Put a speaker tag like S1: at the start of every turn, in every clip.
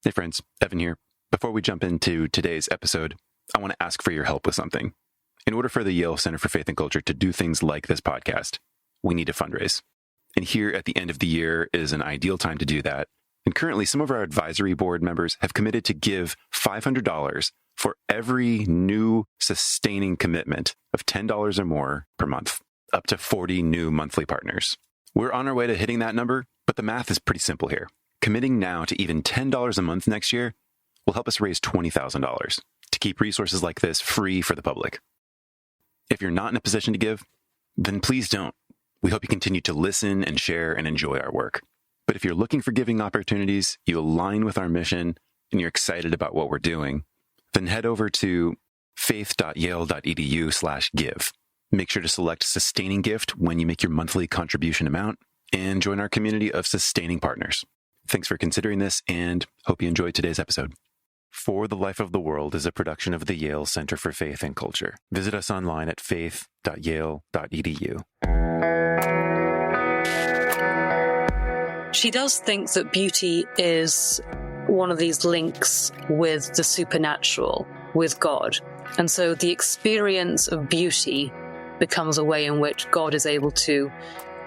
S1: Hey friends, Evan here. Before we jump into today's episode, I want to ask for your help with something. In order for the Yale Center for Faith and Culture to do things like this podcast, we need to fundraise. And here at the end of the year is an ideal time to do that. And currently, some of our advisory board members have committed to give $500 for every new sustaining commitment of $10 or more per month, up to 40 new monthly partners. We're on our way to hitting that number, but the math is pretty simple here. Committing now to even $10 a month next year will help us raise $20,000 to keep resources like this free for the public. If you're not in a position to give, then please don't. We hope you continue to listen and share and enjoy our work. But if you're looking for giving opportunities, you align with our mission, and you're excited about what we're doing, then head over to faith.yale.edu/give. Make sure to select Sustaining Gift when you make your monthly contribution amount and join our community of sustaining partners. Thanks for considering this and hope you enjoyed today's episode. For the Life of the World is a production of the Yale Center for Faith and Culture. Visit us online at faith.yale.edu.
S2: She does think that beauty is one of these links with the supernatural, with God. And so the experience of beauty becomes a way in which God is able to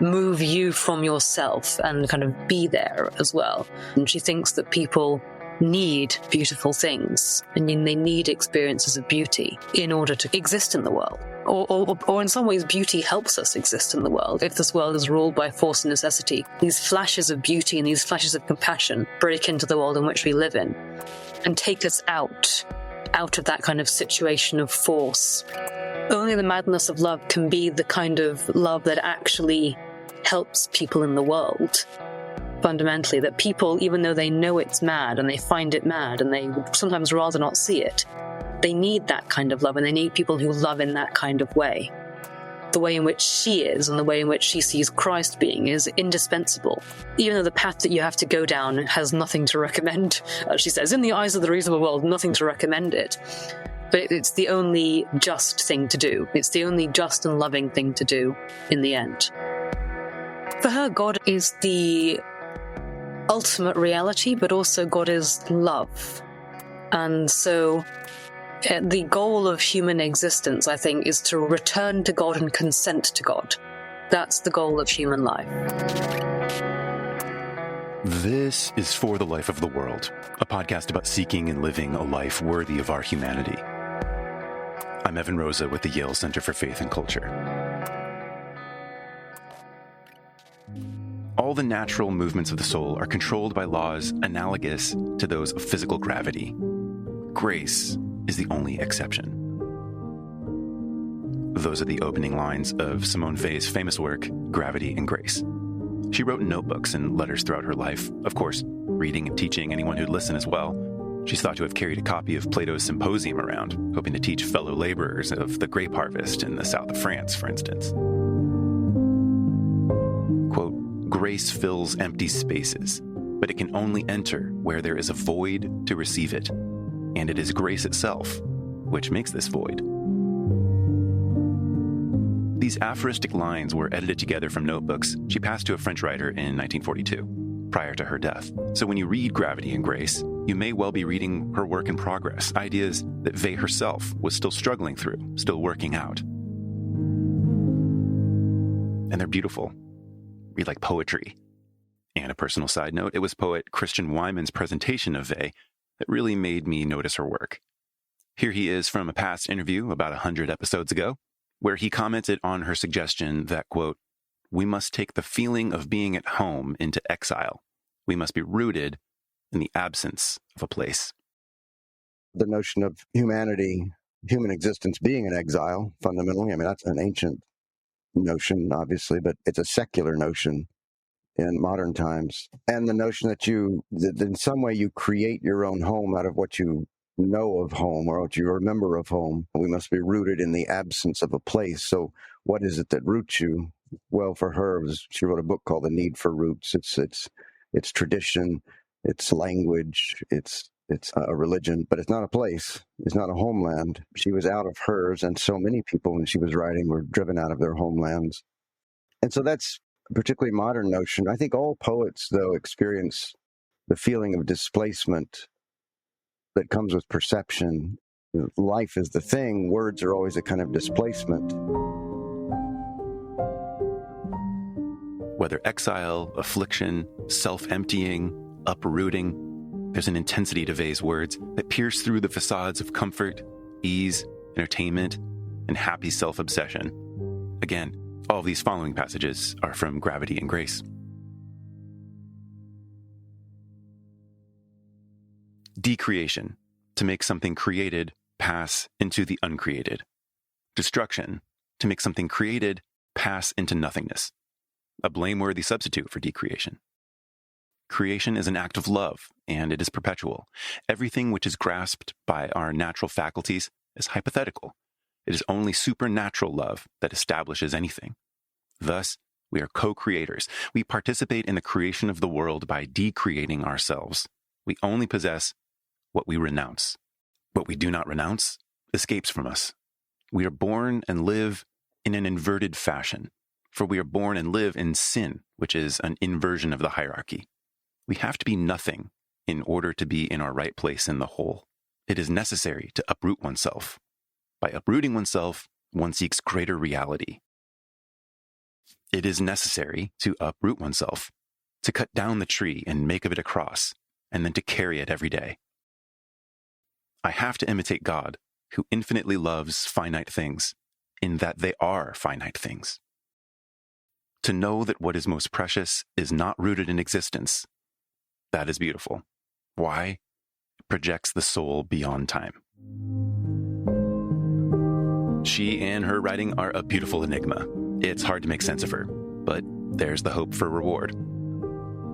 S2: move you from yourself and kind of be there as well. And she thinks that people need beautiful things, and they need experiences of beauty in order to exist in the world. Or in some ways, beauty helps us exist in the world. If this world is ruled by force and necessity, these flashes of beauty and these flashes of compassion break into the world in which we live in and take us out of that kind of situation of force. Only the madness of love can be the kind of love that actually helps people in the world. Fundamentally, that people, even though they know it's mad and they find it mad and they would sometimes rather not see it, they need that kind of love, and they need people who love in that kind of way. The way in which she is and the way in which she sees Christ being is indispensable. Even though the path that you have to go down has nothing to recommend, as she says, in the eyes of the reasonable world, nothing to recommend it. But it's the only just thing to do. It's the only just and loving thing to do in the end. For her, God is the ultimate reality, but also God is love. And so the goal of human existence, I think, is to return to God and consent to God. That's the goal of human life.
S1: This is For the Life of the World, a podcast about seeking and living a life worthy of our humanity. I'm Evan Rosa with the Yale Center for Faith and Culture. All the natural movements of the soul are controlled by laws analogous to those of physical gravity. Grace is the only exception. Those are the opening lines of Simone Weil's famous work, Gravity and Grace. She wrote notebooks and letters throughout her life, of course, reading and teaching anyone who'd listen as well. She's thought to have carried a copy of Plato's Symposium around, hoping to teach fellow laborers of the grape harvest in the south of France, for instance. Quote, "Grace fills empty spaces, but it can only enter where there is a void to receive it. And it is grace itself which makes this void." These aphoristic lines were edited together from notebooks she passed to a French writer in 1942, prior to her death. So when you read Gravity and Grace, you may well be reading her work in progress, ideas that Weil herself was still struggling through, still working out. And they're beautiful. Read like poetry. And a personal side note, it was poet Christian Wyman's presentation of Weil that really made me notice her work. Here he is from a past interview about 100 episodes ago, where he commented on her suggestion that, quote, "We must take the feeling of being at home into exile. We must be rooted in the absence of a place."
S3: The notion of humanity, human existence being in exile, fundamentally, I mean, that's an ancient notion, obviously, but it's a secular notion in modern times. And the notion that in some way you create your own home out of what you know of home or what you remember of home. We must be rooted in the absence of a place. So what is it that roots you? Well, for her, she wrote a book called The Need for Roots. It's tradition, it's language, it's a religion, but it's not a place. It's not a homeland. She was out of hers, and so many people when she was writing were driven out of their homelands. And so that's a particularly modern notion. I think all poets, though, experience the feeling of displacement that comes with perception. Life is the thing. Words are always a kind of displacement.
S1: Whether exile, affliction, self-emptying, uprooting, there's an intensity to Wei's words that pierce through the facades of comfort, ease, entertainment, and happy self-obsession. Again, all of these following passages are from Gravity and Grace. Decreation, to make something created pass into the uncreated. Destruction, to make something created pass into nothingness. A blameworthy substitute for decreation. Creation is an act of love, and it is perpetual. Everything which is grasped by our natural faculties is hypothetical. It is only supernatural love that establishes anything. Thus, we are co-creators. We participate in the creation of the world by decreating ourselves. We only possess what we renounce. What we do not renounce escapes from us. We are born and live in an inverted fashion, for we are born and live in sin, which is an inversion of the hierarchy. We have to be nothing in order to be in our right place in the whole. It is necessary to uproot oneself. By uprooting oneself, one seeks greater reality. It is necessary to uproot oneself, to cut down the tree and make of it a cross, and then to carry it every day. I have to imitate God, who infinitely loves finite things, in that they are finite things. To know that what is most precious is not rooted in existence, that is beautiful. Why? It projects the soul beyond time. She and her writing are a beautiful enigma. It's hard to make sense of her, but there's the hope for reward.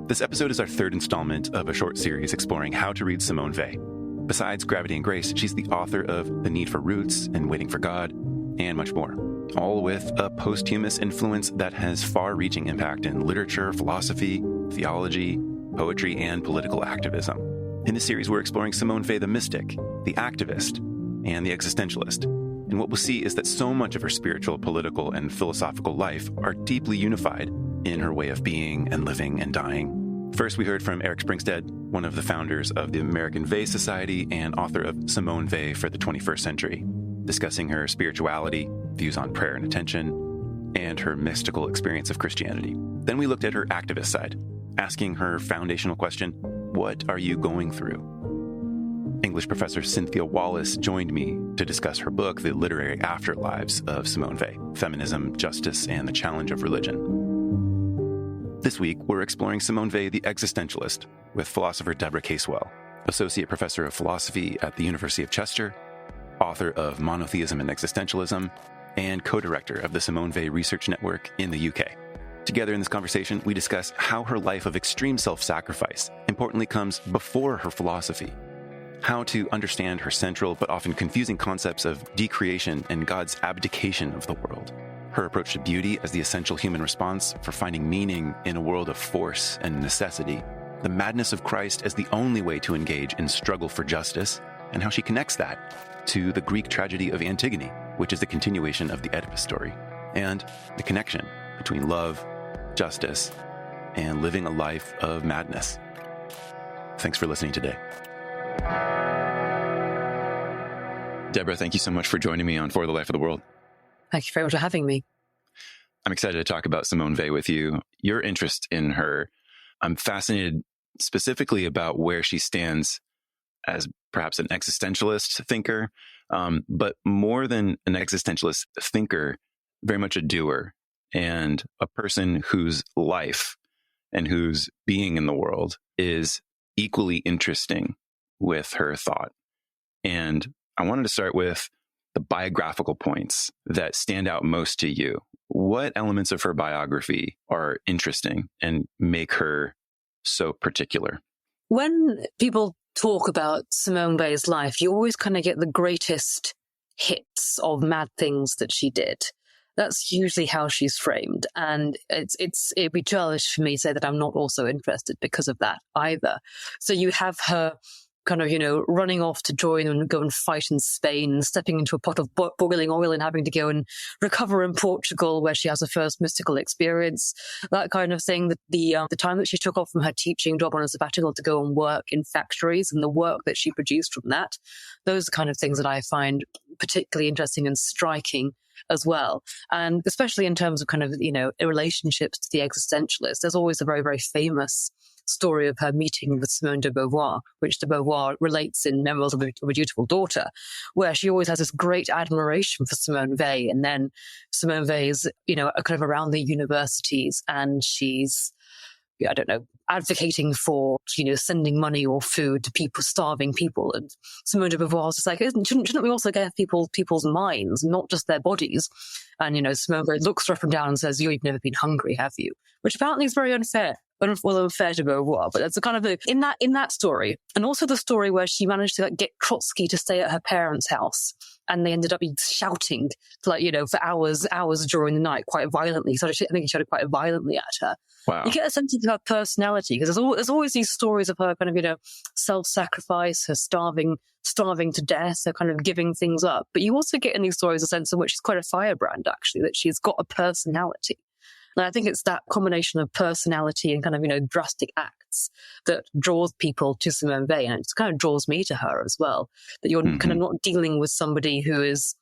S1: This episode is our third installment of a short series exploring how to read Simone Weil. Besides Gravity and Grace, she's the author of The Need for Roots and Waiting for God, and much more, all with a posthumous influence that has far-reaching impact in literature, philosophy, theology, poetry, and political activism. In this series, we're exploring Simone Weil the mystic, the activist, and the existentialist. And what we'll see is that so much of her spiritual, political, and philosophical life are deeply unified in her way of being and living and dying. First, we heard from Eric Springstead, one of the founders of the American Weil Society and author of Simone Weil for the 21st Century, discussing her spirituality, views on prayer and attention, and her mystical experience of Christianity. Then we looked at her activist side, asking her foundational question, what are you going through? English professor Cynthia Wallace joined me to discuss her book, The Literary Afterlives of Simone Weil, Feminism, Justice, and the Challenge of Religion. This week, we're exploring Simone Weil the Existentialist with philosopher Deborah Casewell, Associate Professor of Philosophy at the University of Chester, author of Monotheism and Existentialism, and co-director of the Simone Weil Research Network in the UK. Together in this conversation, we discuss how her life of extreme self-sacrifice importantly comes before her philosophy, how to understand her central but often confusing concepts of decreation and God's abdication of the world, her approach to beauty as the essential human response for finding meaning in a world of force and necessity, the madness of Christ as the only way to engage in struggle for justice, and how she connects that to the Greek tragedy of Antigone, which is the continuation of the Oedipus story, and the connection between love, justice, and living a life of madness. Thanks for listening today. Deborah, thank you so much for joining me on For the Life of the World.
S2: Thank you very much for having me.
S1: I'm excited to talk about Simone Weil with you. Your interest in her, I'm fascinated specifically about where she stands as perhaps an existentialist thinker, but more than an existentialist thinker, very much a doer and a person whose life and whose being in the world is equally interesting with her thought. And I wanted to start with the biographical points that stand out most to you. What elements of her biography are interesting and make her so particular?
S2: When people talk about Simone Weil's life, you always kind of get the greatest hits of mad things that she did. That's usually how she's framed. And it'd be childish for me to say that I'm not also interested because of that either. So you have her kind of, running off to join and go and fight in Spain, stepping into a pot of boiling oil and having to go and recover in Portugal, where she has her first mystical experience, that kind of thing. The time that she took off from her teaching job on a sabbatical to go and work in factories, and the work that she produced from that, those are kind of things that I find particularly interesting and striking as well. And especially in terms of kind of, relationships to the existentialist, there's always a very, very famous story of her meeting with Simone de Beauvoir, which de Beauvoir relates in Memoirs of a Dutiful Daughter, where she always has this great admiration for Simone Weil. And then Simone Weil is, kind of around the universities, and she's, advocating for, sending money or food to people, starving people. And Simone de Beauvoir was just like, shouldn't we also get people's minds, not just their bodies? And, Simone Weil looks her up and down and says, you've never been hungry, have you? Which apparently is very unfair. Unfair to Beauvoir, but that's a kind of in that story, and also the story where she managed to get Trotsky to stay at her parents' house, and they ended up shouting for hours during the night, quite violently. So I think he shouted quite violently at her.
S1: Wow.
S2: You get a sense of her personality, because there's always these stories of her kind of self-sacrifice, her starving to death, her kind of giving things up. But you also get in these stories a sense in which she's quite a firebrand, actually, that she's got a personality. And I think it's that combination of personality and kind of, drastic acts that draws people to Simone Weil. And it kind of draws me to her as well, that you're kind of not dealing with somebody who is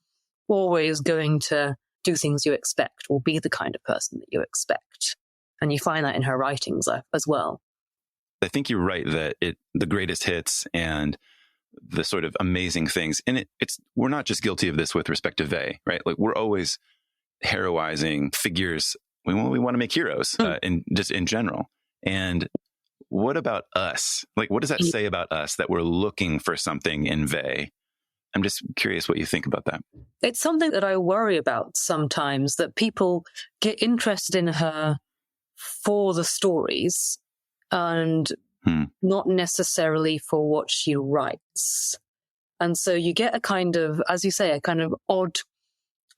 S2: always going to do things you expect or be the kind of person that you expect. And you find that in her writings as well.
S1: I think you're right that the greatest hits and the sort of amazing things, and we're not just guilty of this with respect to Weil, right? Like, we're always heroizing figures. We want to make heroes in general. And what about us? Like, what does that say about us that we're looking for something in Weil? I'm just curious what you think about that.
S2: It's something that I worry about sometimes, that people get interested in her for the stories and not necessarily for what she writes. And so you get a kind of, as you say, a kind of odd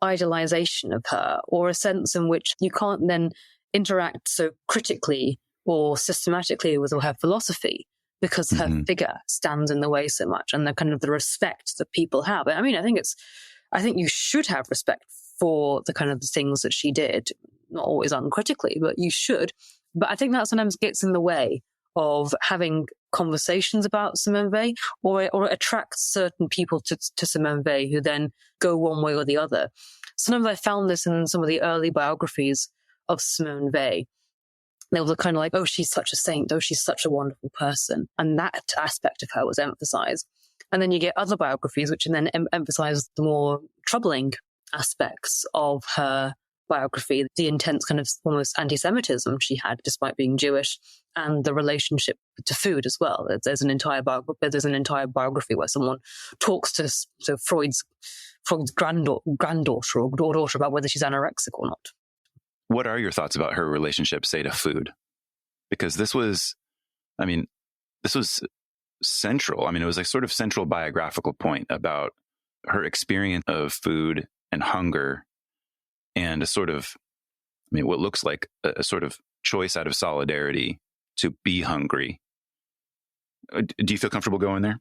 S2: idolization of her, or a sense in which you can't then interact so critically or systematically with her philosophy, because her figure stands in the way so much, and the kind of the respect that people have. I mean, I think you should have respect for the kind of the things that she did, not always uncritically, but you should. But I think that sometimes gets in the way of having conversations about Simone Weil, or attracts certain people to Simone Weil who then go one way or the other. Sometimes I found this in some of the early biographies of Simone Weil. They were kind of like, oh, she's such a saint, oh, she's such a wonderful person. And that aspect of her was emphasized. And then you get other biographies which then emphasize the more troubling aspects of her biography, the intense kind of almost anti-Semitism she had despite being Jewish, and the relationship to food as well. There's an entire biography where someone talks to Freud's granddaughter or daughter about whether she's anorexic or not.
S1: What are your thoughts about her relationship, say, to food? Because this was central. I mean, it was a sort of central biographical point about her experience of food and hunger, and a sort of, what looks like a sort of choice out of solidarity to be hungry. Do you feel comfortable going there?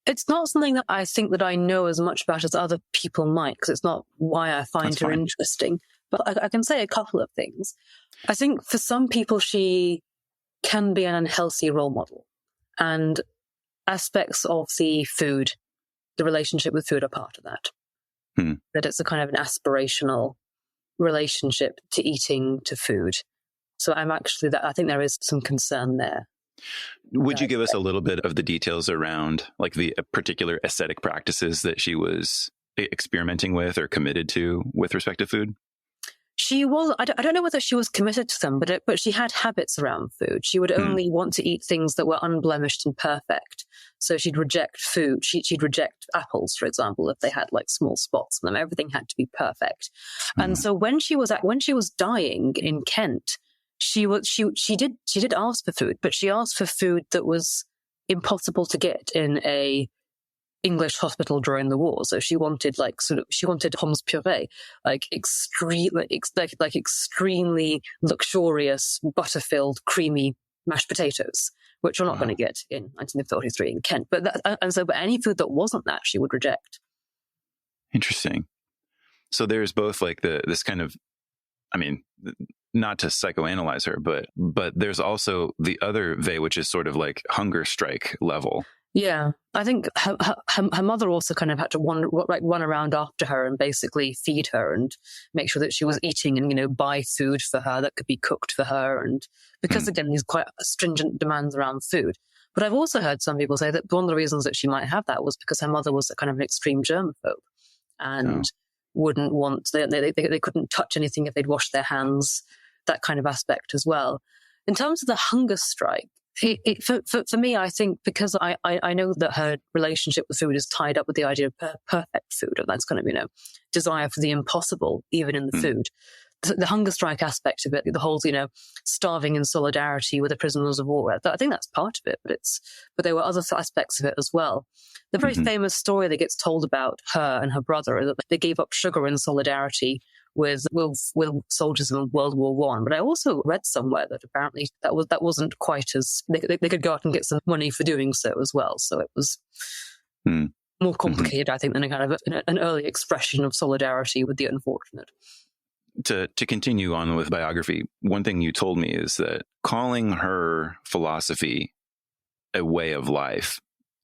S2: It's not something that I think that I know as much about as other people might, because it's not why I find her interesting. But I can say a couple of things. I think for some people, she can be an unhealthy role model, and aspects of the relationship with food are part of that. That it's a kind of an aspirational relationship to eating, to food. So I think there is some concern there.
S1: Would you give us a little bit of the details around like the particular ascetic practices that she was experimenting with or committed to with respect to food?
S2: She was, I don't know whether she was committed to them, but she had habits around food. She would only want to eat things that were unblemished and perfect. So she'd reject food. She'd reject apples, for example, if they had like small spots on them. Everything had to be perfect. And so when she was dying in Kent, she did ask for food, but she asked for food that was impossible to get in a English hospital during the war. So she wanted Hommes puree, like extremely luxurious, butter-filled, creamy mashed potatoes, which you're not going to get in 1943 in Kent. But any food that wasn't that, she would reject.
S1: Interesting. So there's both like this kind of, I mean, not to psychoanalyze her, but there's also the other Weil, which is sort of like hunger strike level.
S2: Yeah, I think her mother also kind of had to run around after her and basically feed her and make sure that she was eating and, buy food for her that could be cooked for her. And because, again, these quite stringent demands around food. But I've also heard some people say that one of the reasons that she might have that was because her mother was a kind of an extreme germaphobe and wouldn't want, they couldn't touch anything if they'd washed their hands, that kind of aspect as well. In terms of the hunger strike, for me, I think because I know that her relationship with food is tied up with the idea of perfect food, and that's kind of, desire for the impossible, even in the food. The hunger strike aspect of it, the whole, starving in solidarity with the prisoners of war, I think that's part of it, but there were other aspects of it as well. The very famous story that gets told about her and her brother is that they gave up sugar in solidarity with soldiers in World War I. But I also read somewhere that apparently that wasn't quite as they could go out and get some money for doing so as well. So it was more complicated, I think, than a kind of an early expression of solidarity with the unfortunate.
S1: To continue on with biography, one thing you told me is that calling her philosophy a way of life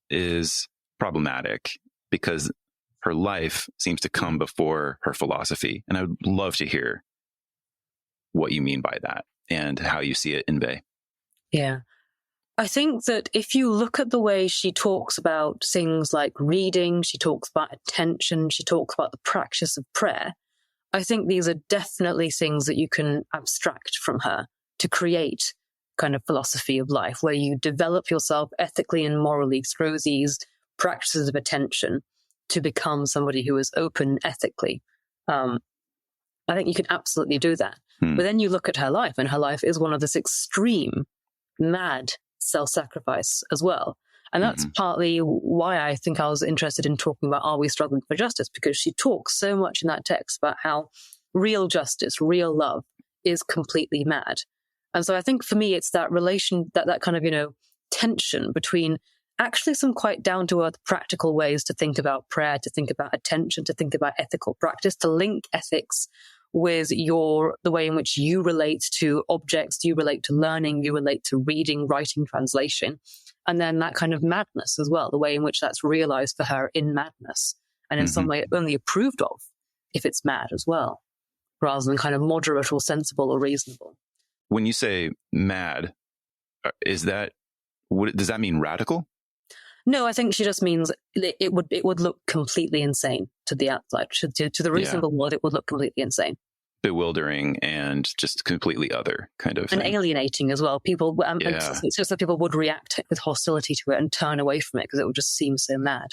S1: is problematic because her life seems to come before her philosophy. And I would love to hear what you mean by that and how you see it in Weil.
S2: Yeah. I think that if you look at the way she talks about things like reading, she talks about attention, she talks about the practice of prayer, I think these are definitely things that you can abstract from her to create kind of philosophy of life, where you develop yourself ethically and morally through these practices of attention to become somebody who is open ethically. I think you can absolutely do that. But then you look at her life, and her life is one of this extreme, mad self-sacrifice as well. And that's partly why I think I was interested in talking about Are We Struggling for Justice? Because she talks so much in that text about how real justice, real love is completely mad. And so I think for me, it's that relation, that kind of, tension between actually some quite down-to-earth practical ways to think about prayer, to think about attention, to think about ethical practice, to link ethics with the way in which you relate to objects, you relate to learning, you relate to reading, writing, translation. And then that kind of madness as well, the way in which that's realized for her in madness, and in some way only approved of if it's mad as well, rather than kind of moderate or sensible or reasonable.
S1: When you say mad, does that mean radical?
S2: No, I think she just means it would look completely insane to the outside. To the reasonable world, it would look completely insane.
S1: Bewildering and just completely other kind of thing.
S2: And alienating as well. People, it's just that people would react with hostility to it and turn away from it because it would just seem so mad.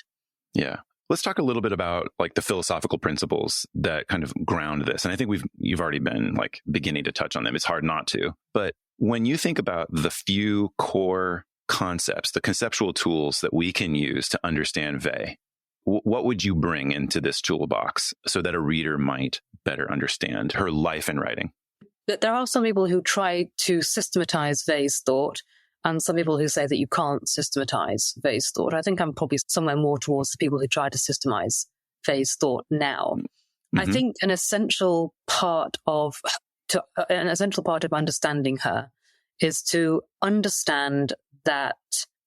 S1: Yeah. Let's talk a little bit about like the philosophical principles that kind of ground this. And I think you've already been like beginning to touch on them. It's hard not to. But when you think about the few core concepts, the conceptual tools that we can use to understand Weil, what would you bring into this toolbox so that a reader might better understand her life and writing?
S2: There are some people who try to systematize Weil's thought, and some people who say that you can't systematize Weil's thought. I think I'm probably somewhere more towards the people who try to systemize Weil's thought now. I think an essential part of understanding her is to understand that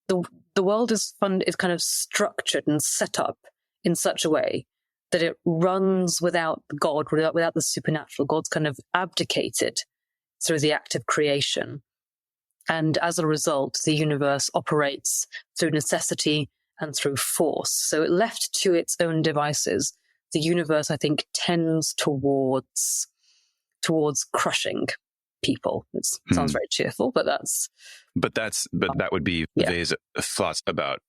S2: the world is kind of structured and set up in such a way that it runs without God, without the supernatural. God's kind of abdicated through the act of creation. And as a result, the universe operates through necessity and through force. So it left to its own devices, the universe, I think, tends towards crushing people. It sounds very cheerful, but that would be Weil's thoughts about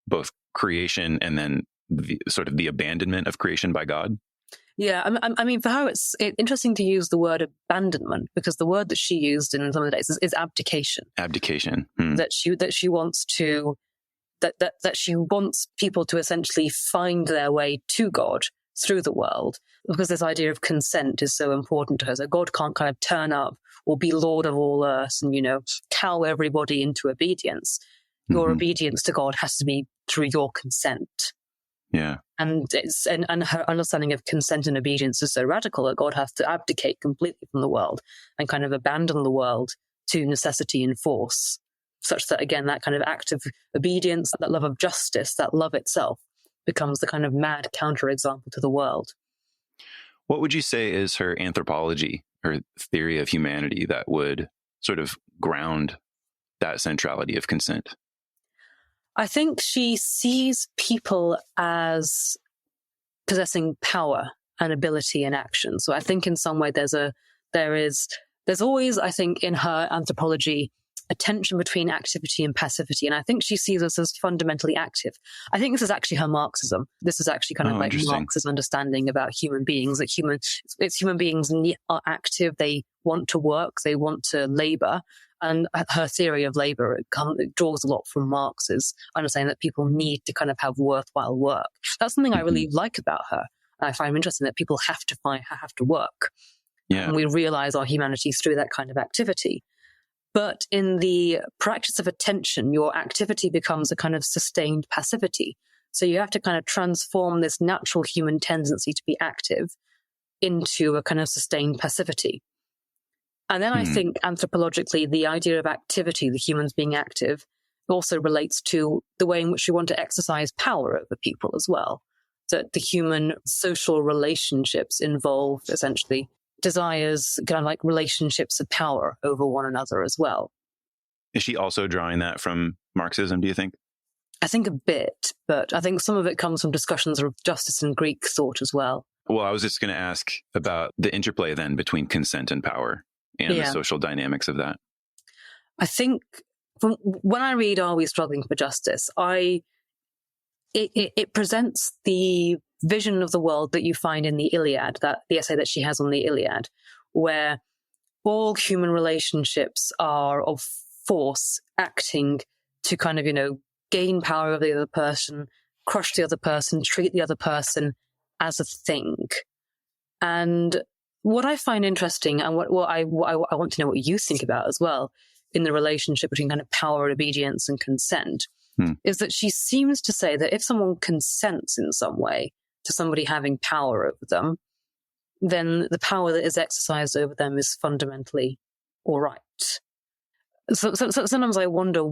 S2: both creation and then the abandonment of creation by God. Yeah, I mean, for her, it's interesting to use the word abandonment because the word that she used in some of the days is abdication. Abdication. That she wants people to essentially find their way to God through the world, because this idea of consent is so important to her. So God can't kind of turn up or be Lord of all earth and, cow everybody into obedience. Your obedience to God has to be through your consent.
S1: Yeah.
S2: And her understanding of consent and obedience is so radical that God has to abdicate completely from the world and kind of abandon the world to necessity and force, such that, again, that kind of act of obedience, that love of justice, that love itself becomes the kind of mad counterexample to the world.
S1: What would you say is her anthropology, her theory of humanity that would sort of ground that centrality of consent?
S2: I think she sees people as possessing power and ability and action. So I think in some way there's always, I think, in her anthropology, a tension between activity and passivity. And I think she sees us as fundamentally active. I think this is actually her Marxism. This is actually kind of like Marx's understanding about human beings, that human beings are active. They want to work. They want to labor. And her theory of labor, it draws a lot from Marx's understanding that people need to kind of have worthwhile work. That's something I really like about her. I find interesting that people have to work.
S1: Yeah.
S2: And we realize our humanity through that kind of activity. But in the practice of attention, your activity becomes a kind of sustained passivity. So you have to kind of transform this natural human tendency to be active into a kind of sustained passivity. And then I think anthropologically, the idea of activity, the humans being active, also relates to the way in which we want to exercise power over people as well. That the human social relationships involve essentially desires, kind of like relationships of power over one another as well.
S1: Is she also drawing that from Marxism, do you think?
S2: I think a bit, but I think some of it comes from discussions of justice and Greek thought as well.
S1: Well, I was just going to ask about the interplay then between consent and power and the social dynamics of that.
S2: I think when I read Are We Struggling for Justice, it presents the vision of the world that you find in the Iliad, the essay that she has on the Iliad, where all human relationships are of force acting to kind of, gain power over the other person, crush the other person, treat the other person as a thing. And what I find interesting, and what I want to know what you think about as well, in the relationship between kind of power, obedience, and consent, is that she seems to say that if someone consents in some way to somebody having power over them, then the power that is exercised over them is fundamentally all right. So sometimes I wonder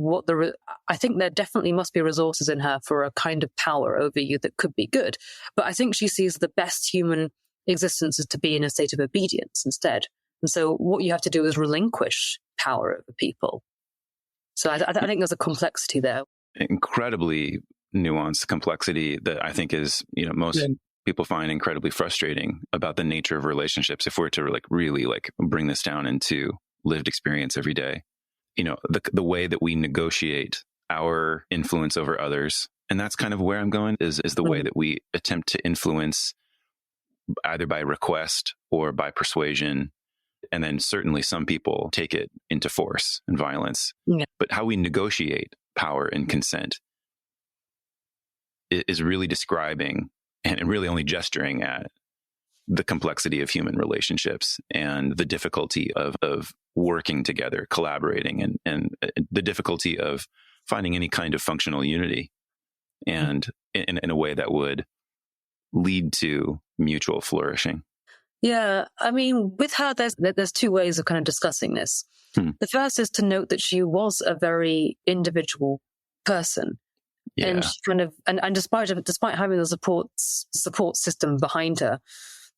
S2: I think there definitely must be resources in her for a kind of power over you that could be good. But I think she sees the best human existence is to be in a state of obedience instead. And so what you have to do is relinquish power over people. So I think there's a complexity there.
S1: Incredibly nuanced complexity that I think is, most people find incredibly frustrating about the nature of relationships. If we're to really bring this down into lived experience every day, the way that we negotiate our influence over others, and that's kind of where I'm going, is the way that we attempt to influence either by request or by persuasion. And then certainly some people take it into force and violence. Yeah. But how we negotiate power and consent is really describing and really only gesturing at the complexity of human relationships and the difficulty of working together, collaborating, and the difficulty of finding any kind of functional unity and in a way that would lead to mutual flourishing.
S2: Yeah, I mean, with her, there's two ways of kind of discussing this. The first is to note that she was a very individual person. Yeah. And she kind of, and despite having the support system behind her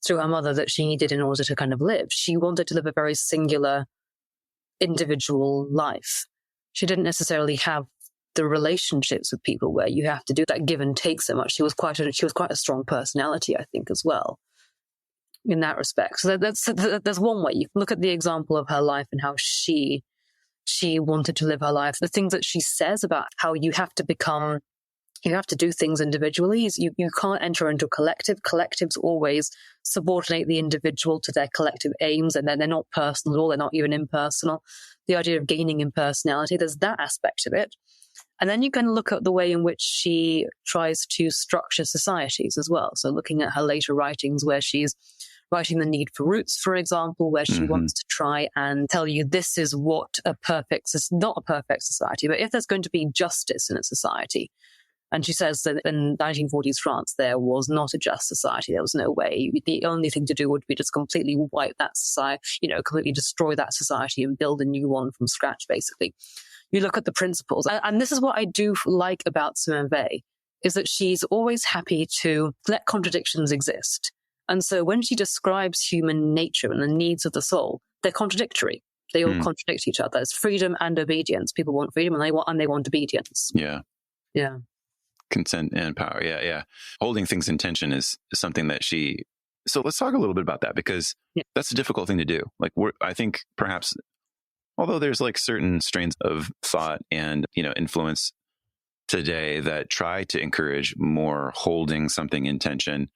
S2: through her mother that she needed in order to kind of live, she wanted to live a very singular individual life. She didn't necessarily have the relationships with people where you have to do that give and take so much. She was quite a strong personality, I think, as well, in that respect. So that's one way. You can look at the example of her life and how she wanted to live her life. The things that she says about how you have to do things individually. You can't enter into a collective. Collectives always subordinate the individual to their collective aims, and then they're not personal at all. They're not even impersonal. The idea of gaining impersonality, there's that aspect of it. And then you can look at the way in which she tries to structure societies as well. So looking at her later writings where she's writing The Need for Roots, for example, where she wants to try and tell you this is what not a perfect society, but if there's going to be justice in a society. And she says that in 1940s France, there was not a just society. There was no way. The only thing to do would be just completely wipe that society, completely destroy that society and build a new one from scratch, basically. You look at the principles. And this is what I do like about Simone Weil, is that she's always happy to let contradictions exist. And so when she describes human nature and the needs of the soul, they're contradictory. They all contradict each other. It's freedom and obedience. People want freedom and they want obedience.
S1: Yeah.
S2: Yeah.
S1: Consent and power. Yeah. Holding things in tension is something that so let's talk a little bit about that, because that's a difficult thing to do. Like I think perhaps, although there's like certain strains of thought and, influence today that try to encourage more holding something in tension,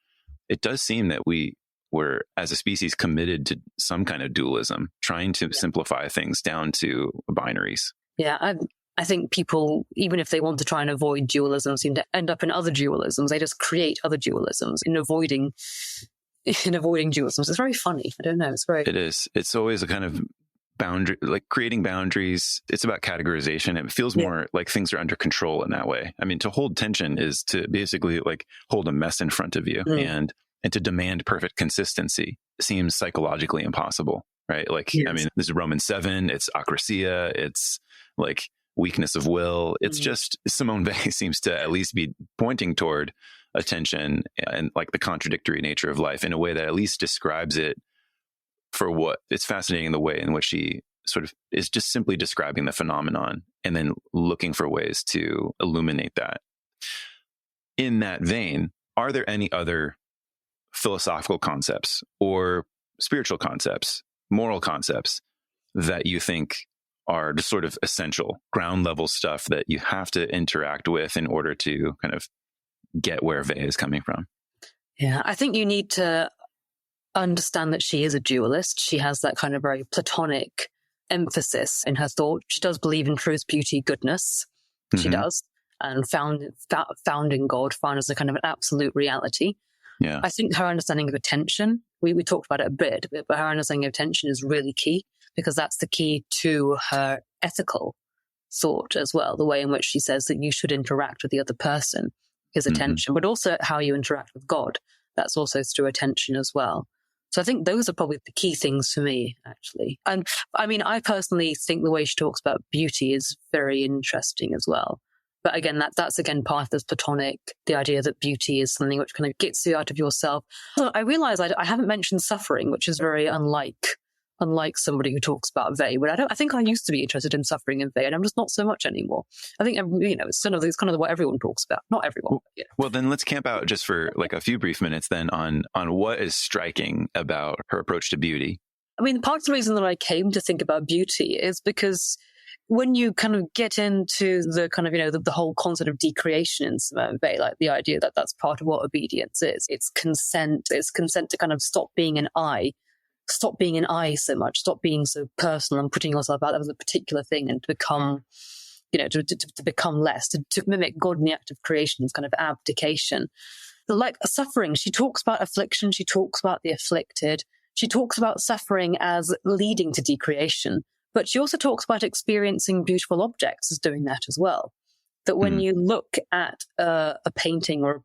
S1: it does seem that we were, as a species, committed to some kind of dualism, trying to simplify things down to binaries.
S2: Yeah, I think people, even if they want to try and avoid dualism, seem to end up in other dualisms. They just create other dualisms in avoiding dualisms. It's very funny. I don't know. It
S1: is. It's always a kind of boundary, like creating boundaries. It's about categorization. It feels more like things are under control in that way. I mean, to hold tension is to basically like hold a mess in front of you, and to demand perfect consistency seems psychologically impossible, right? Like, I mean, this is Romans 7, it's acrasia, it's like weakness of will. It's just Simone Weil seems to at least be pointing toward attention and like the contradictory nature of life in a way that at least describes it for what it's fascinating, the way in which she sort of is just simply describing the phenomenon and then looking for ways to illuminate that. In that vein, are there any other philosophical concepts or spiritual concepts, moral concepts that you think are just sort of essential ground level stuff that you have to interact with in order to kind of get where Weil is coming from?
S2: Yeah, I think you need to understand that she is a dualist. She has that kind of very Platonic emphasis in her thought. She does believe in truth, beauty, goodness. She does. And found in God, found as a kind of an absolute reality.
S1: Yeah.
S2: I think her understanding of attention, we talked about it a bit, but her understanding of attention is really key, because that's the key to her ethical thought as well. The way in which she says that you should interact with the other person is attention, but also how you interact with God. That's also through attention as well. So I think those are probably the key things for me, actually. And I mean, I personally think the way she talks about beauty is very interesting as well. But again, that's again part of this Platonic, the idea that beauty is something which kind of gets you out of yourself. So I realize I haven't mentioned suffering, which is very unlike somebody who talks about Weil. But I think I used to be interested in suffering in Weil, and I'm just not so much anymore. I think, it's kind of what everyone talks about. Not everyone. But,
S1: Well, then let's camp out just for like a few brief minutes then on what is striking about her approach to beauty.
S2: I mean, part of the reason that I came to think about beauty is because when you kind of get into the kind of, the whole concept of decreation in Simone Weil, like the idea that that's part of what obedience is. It's consent to kind of stop being an I so much, stop being so personal and putting yourself out there as a particular thing, and to become, to become less, to mimic God in the act of creation is kind of abdication. Like suffering, she talks about affliction, she talks about the afflicted, she talks about suffering as leading to decreation. But she also talks about experiencing beautiful objects as doing that as well. That when you look at a painting or a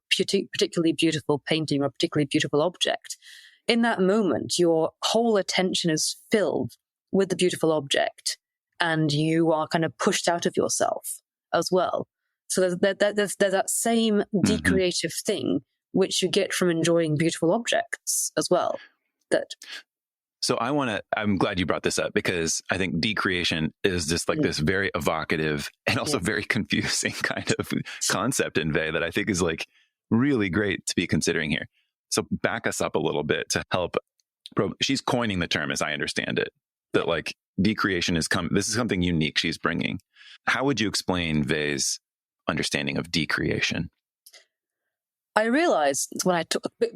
S2: particularly beautiful painting or a particularly beautiful object, in that moment, your whole attention is filled with the beautiful object, and you are kind of pushed out of yourself as well. So there's that same decreative thing which you get from enjoying beautiful objects as well.
S1: So I'm glad you brought this up, because I think decreation is just like this very evocative and also very confusing kind of concept in Weil that I think is like really great to be considering here. So back us up a little bit to help. She's coining the term, as I understand it, that like decreation this is something unique she's bringing. How would you explain Weil's understanding of decreation?
S2: I realized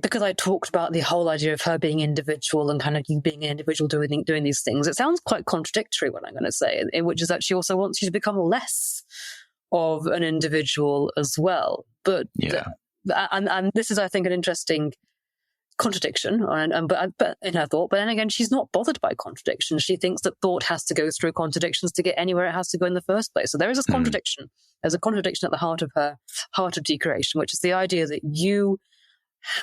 S2: because I talked about the whole idea of her being individual and kind of you being an individual doing these things, it sounds quite contradictory what I'm going to say, which is that she also wants you to become less of an individual as well. But and this is, I think, an interesting contradiction, but in her thought. But then again, she's not bothered by contradiction. She thinks that thought has to go through contradictions to get anywhere it has to go in the first place. So there is this contradiction. There's a contradiction at the heart of her heart of decreation, which is the idea that you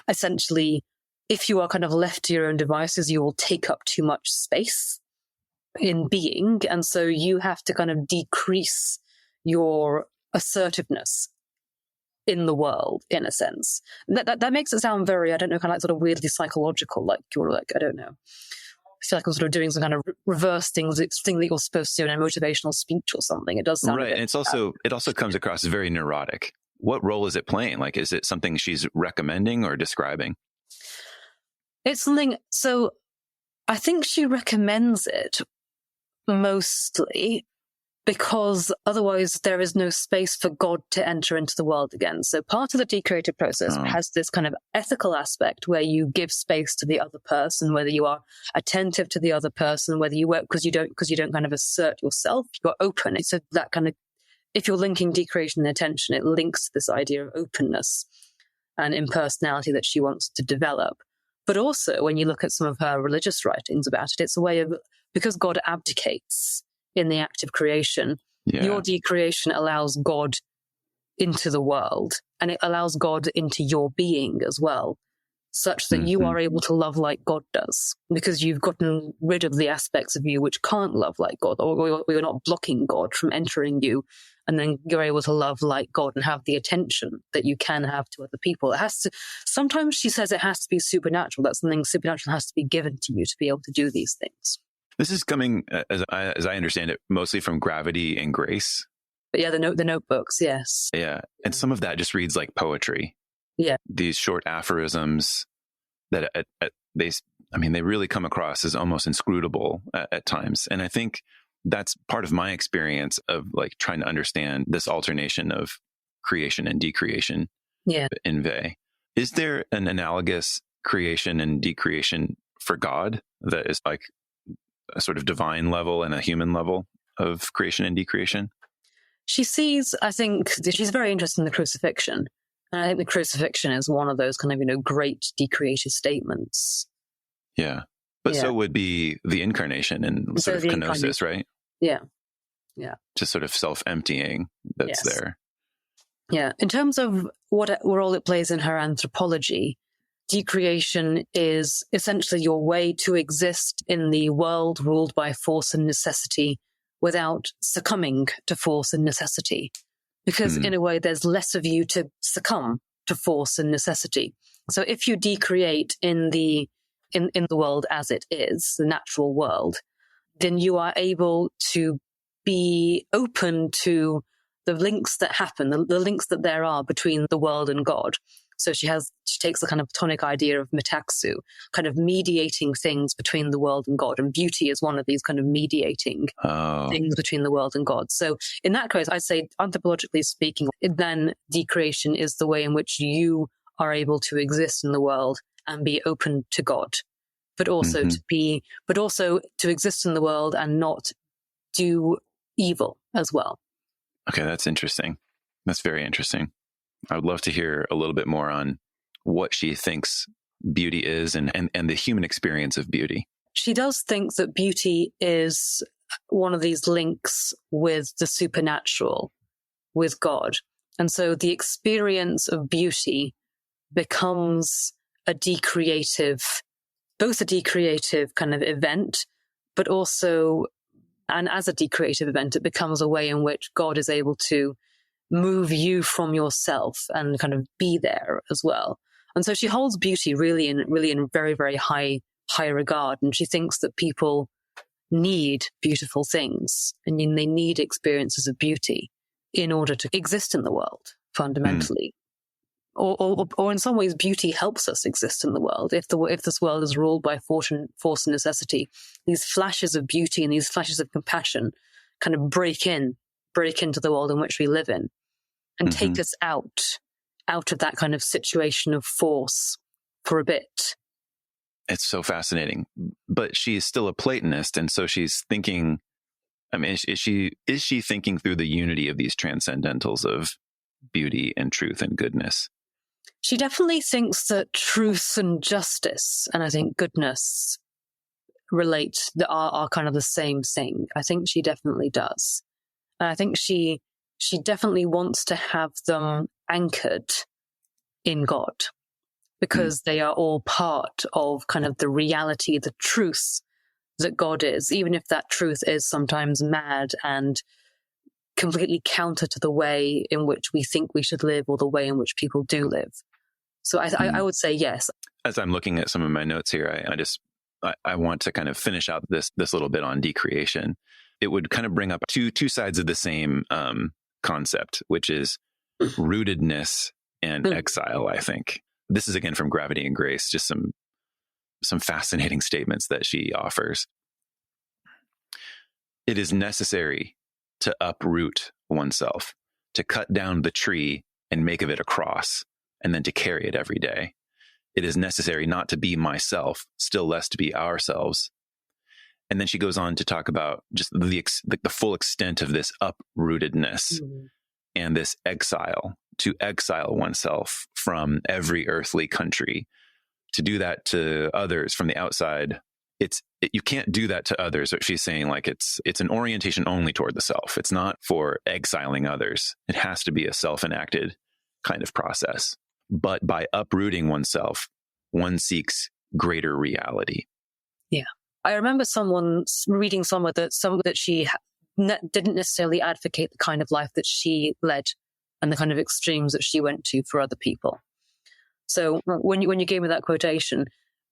S2: essentially, if you are kind of left to your own devices, you will take up too much space in being, and so you have to kind of decrease your assertiveness in the world, in a sense. That makes it sound very, I don't know, kind of like sort of weirdly psychological, like you're like, I don't know. I feel like I'm sort of doing some kind of reverse thing that you're supposed to do in a motivational speech or something. It does sound
S1: right. And it also comes across as very neurotic. What role is it playing? Like, is it something she's recommending or describing?
S2: It's something, so I think she recommends it mostly because otherwise there is no space for God to enter into the world again. So part of the decreative process has this kind of ethical aspect where you give space to the other person, whether you are attentive to the other person, whether you work because you don't kind of assert yourself, you're open. So that kind of, if you're linking decreation and attention, it links to this idea of openness and impersonality that she wants to develop. But also, when you look at some of her religious writings about it, it's a way of, because God abdicates in the act of creation, your decreation allows God into the world, and it allows God into your being as well, such that you are able to love like God does, because you've gotten rid of the aspects of you which can't love like God, or you're not blocking God from entering you, and then you're able to love like God and have the attention that you can have to other people. It has to, sometimes she says it has to be supernatural, that something supernatural has to be given to you to be able to do these things.
S1: This is coming, as I understand it, mostly from Gravity and Grace.
S2: But yeah, the notebooks, yes.
S1: Yeah, and some of that just reads like poetry.
S2: Yeah.
S1: These short aphorisms that they really come across as almost inscrutable at times. And I think that's part of my experience of like trying to understand this alternation of creation and decreation in Weil. Is there an analogous creation and decreation for God that is like a sort of divine level and a human level of creation and decreation?
S2: She sees, I think, she's very interested in the crucifixion. And I think the crucifixion is one of those kind of, great decreative statements.
S1: Yeah. But so would be the incarnation and sort of kenosis, right?
S2: Yeah. Yeah.
S1: Just sort of self-emptying that's there.
S2: Yeah. In terms of what role it plays in her anthropology, decreation is essentially your way to exist in the world ruled by force and necessity without succumbing to force and necessity. Because in a way, there's less of you to succumb to force and necessity. So if you decreate in the world as it is, the natural world, then you are able to be open to the links that happen, the links that there are between the world and God. So she takes the kind of Platonic idea of metaxou, kind of mediating things between the world and God. And beauty is one of these kind of mediating things between the world and God. So in that case, I'd say, anthropologically speaking, then decreation is the way in which you are able to exist in the world and be open to God, but also to exist in the world and not do evil as well.
S1: Okay, that's interesting. That's very interesting. I would love to hear a little bit more on what she thinks beauty is and the human experience of beauty.
S2: She does think that beauty is one of these links with the supernatural, with God. And so the experience of beauty becomes both a decreative kind of event, but also, and as a decreative event, it becomes a way in which God is able to move you from yourself and kind of be there as well. And so she holds beauty really in very, very high regard. And she thinks that people need beautiful things and they need experiences of beauty in order to exist in the world fundamentally. Or in some ways, beauty helps us exist in the world. If this world is ruled by force and necessity, these flashes of beauty and these flashes of compassion kind of break into the world in which we live in and take us out of that kind of situation of force for a bit.
S1: It's so fascinating. But she's still a Platonist, and so she's thinking I mean, is she thinking through the unity of these transcendentals of beauty and truth and goodness?
S2: She definitely thinks that truth and justice, and I think goodness, are kind of the same thing. I think she definitely does. And I think she definitely wants to have them anchored in God, because they are all part of kind of the reality, the truth that God is, even if that truth is sometimes mad and completely counter to the way in which we think we should live or the way in which people do live. So I would say yes.
S1: As I'm looking at some of my notes here, I want to kind of finish out this little bit on decreation. It would kind of bring up two sides of the same concept, which is rootedness and exile, I think. This is again from Gravity and Grace, just some fascinating statements that she offers. It is necessary to uproot oneself, to cut down the tree and make of it a cross, and then to carry it every day. It is necessary not to be myself, still less to be ourselves. And then she goes on to talk about just the full extent of this uprootedness and this exile, to exile oneself from every earthly country. To do that to others from the outside, you can't do that to others. She's saying like it's an orientation only toward the self. It's not for exiling others. It has to be a self-enacted kind of process. But by uprooting oneself, one seeks greater reality.
S2: Yeah. I remember reading somewhere that she didn't necessarily advocate the kind of life that she led and the kind of extremes that she went to for other people. So when you gave me that quotation,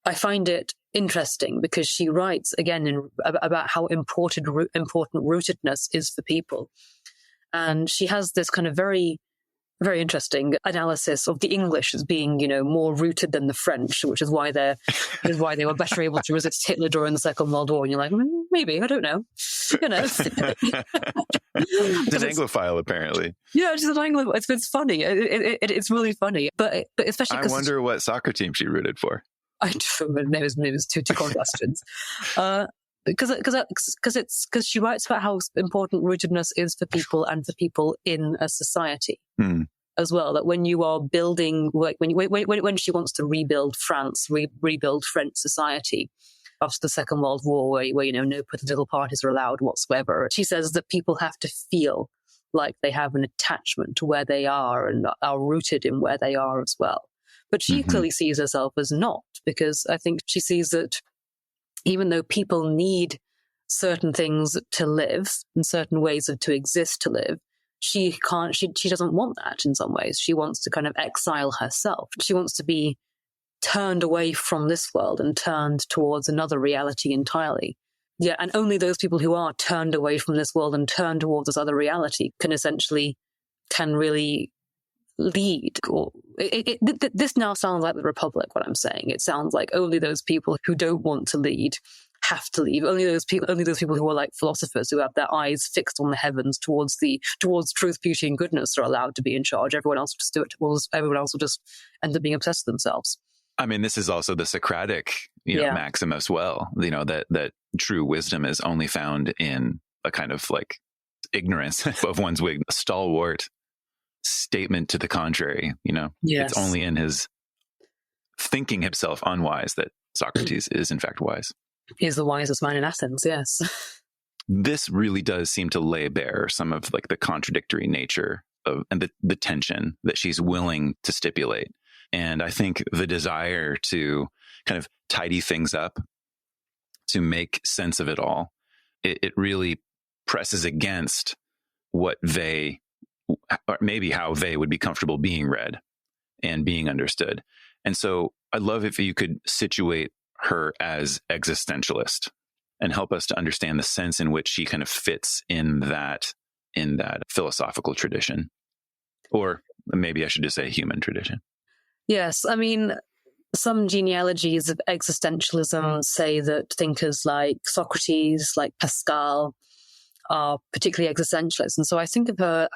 S2: I find it interesting because she writes again about how important rootedness is for people. And she has this kind of very, very interesting analysis of the English as being, more rooted than the French, which is why they were better able to resist Hitler during the Second World War. And you're like, maybe, I don't know.
S1: It's an Anglophile, apparently.
S2: Yeah, it's an Anglophile. It's funny. It's really funny. But especially
S1: I wonder what soccer team she rooted for.
S2: I don't know. It was two questions. Because she writes about how important rootedness is for people and for people in a society as well. That when you are building, when she wants to rebuild France, rebuild French society after the Second World War, where no political parties are allowed whatsoever, she says that people have to feel like they have an attachment to where they are and are rooted in where they are as well. But she clearly sees herself as not, because I think she sees that even though people need certain things to live and certain ways to exist to live, she doesn't want that in some ways. She wants to kind of exile herself. She wants to be turned away from this world and turned towards another reality entirely. Yeah, and only those people who are turned away from this world and turned towards this other reality can really lead. This now sounds like the Republic, what I'm saying. It sounds like only those people who don't want to lead have to leave. Only those people who are like philosophers, who have their eyes fixed on the heavens towards truth, beauty, and goodness, are allowed to be in charge. Everyone else will just do it. Everyone else will just end up being obsessed with themselves.
S1: I mean, this is also the Socratic, maxim as well. That true wisdom is only found in a kind of like ignorance of one's way. A stalwart statement to the contrary.
S2: Yes.
S1: It's only in his thinking himself unwise that Socrates is in fact wise.
S2: He's the wisest man in Athens. Yes.
S1: This really does seem to lay bare some of like the contradictory nature of and the tension that she's willing to stipulate. And I think the desire to kind of tidy things up, to make sense of it all, it really presses against what they, or maybe how they would be comfortable being read and being understood. And so I'd love if you could situate her as existentialist and help us to understand the sense in which she kind of fits in that philosophical tradition, or maybe I should just say human tradition.
S2: Yes, I mean, some genealogies of existentialism say that thinkers like Socrates, like Pascal, are particularly existentialists. And so I think of her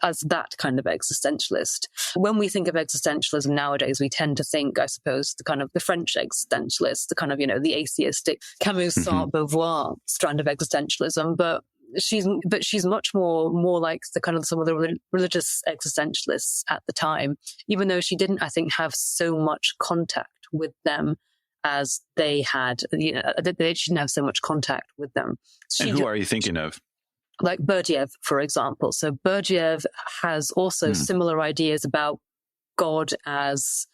S2: as that kind of existentialist. When we think of existentialism nowadays, we tend to think, I suppose, the kind of the French existentialist, the kind of, the atheistic Camus, Sartre, Beauvoir strand of existentialism. But she's much more like the kind of some of the religious existentialists at the time, even though she didn't, I think, have so much contact with them as they had. You know, they didn't have so much contact with them.
S1: And who are you thinking of?
S2: Like Berdiev, for example. So Berdiev has also similar ideas about God, as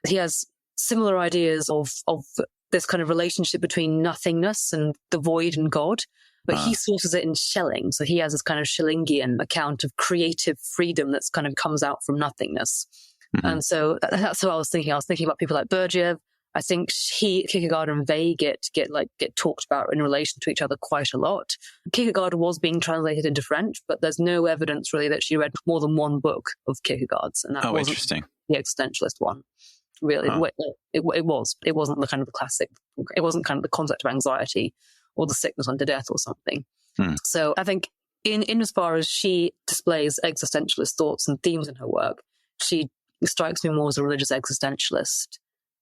S2: he has similar ideas of this kind of relationship between nothingness and the void and God, but he sources it in Schelling. So he has this kind of Schellingian account of creative freedom that's kind of comes out from nothingness. And so that's what I was thinking. I was thinking about people like Berdiev. I think Kierkegaard and Weil get talked about in relation to each other quite a lot. Kierkegaard was being translated into French, but there's no evidence really that she read more than one book of Kierkegaard's, and that wasn't
S1: interesting.
S2: The existentialist one. Really, it wasn't the kind of the classic. It wasn't kind of the concept of anxiety or the sickness unto death or something. So I think in as far as she displays existentialist thoughts and themes in her work, she strikes me more as a religious existentialist,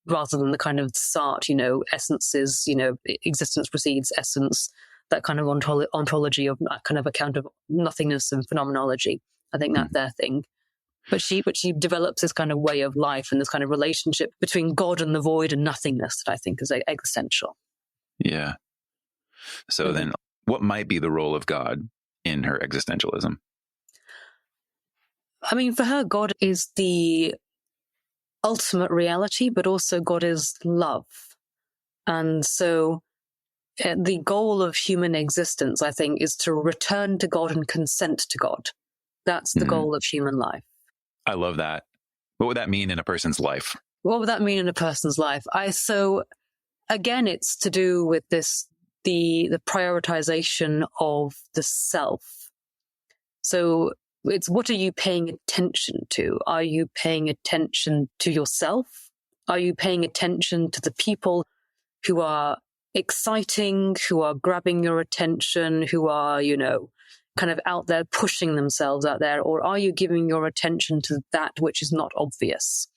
S2: rather than the kind of Sartre, essences, existence precedes essence, that kind of ontology of kind of account of nothingness and phenomenology. I think that's their thing. But she develops this kind of way of life and this kind of relationship between God and the void and nothingness that I think is existential.
S1: Yeah. So then what might be the role of God in her existentialism?
S2: I mean, for her, God is the ultimate reality, but also God is love. And so the goal of human existence, I think, is to return to God and consent to God. That's the goal of human life.
S1: I love that. What would that mean in a person's life?
S2: What would that mean in a person's life? So again, it's to do with the prioritization of the self. So it's, what are you paying attention to? Are you paying attention to yourself? Are you paying attention to the people who are exciting, who are grabbing your attention, who are, kind of out there pushing themselves out there? Or are you giving your attention to that which is not obvious?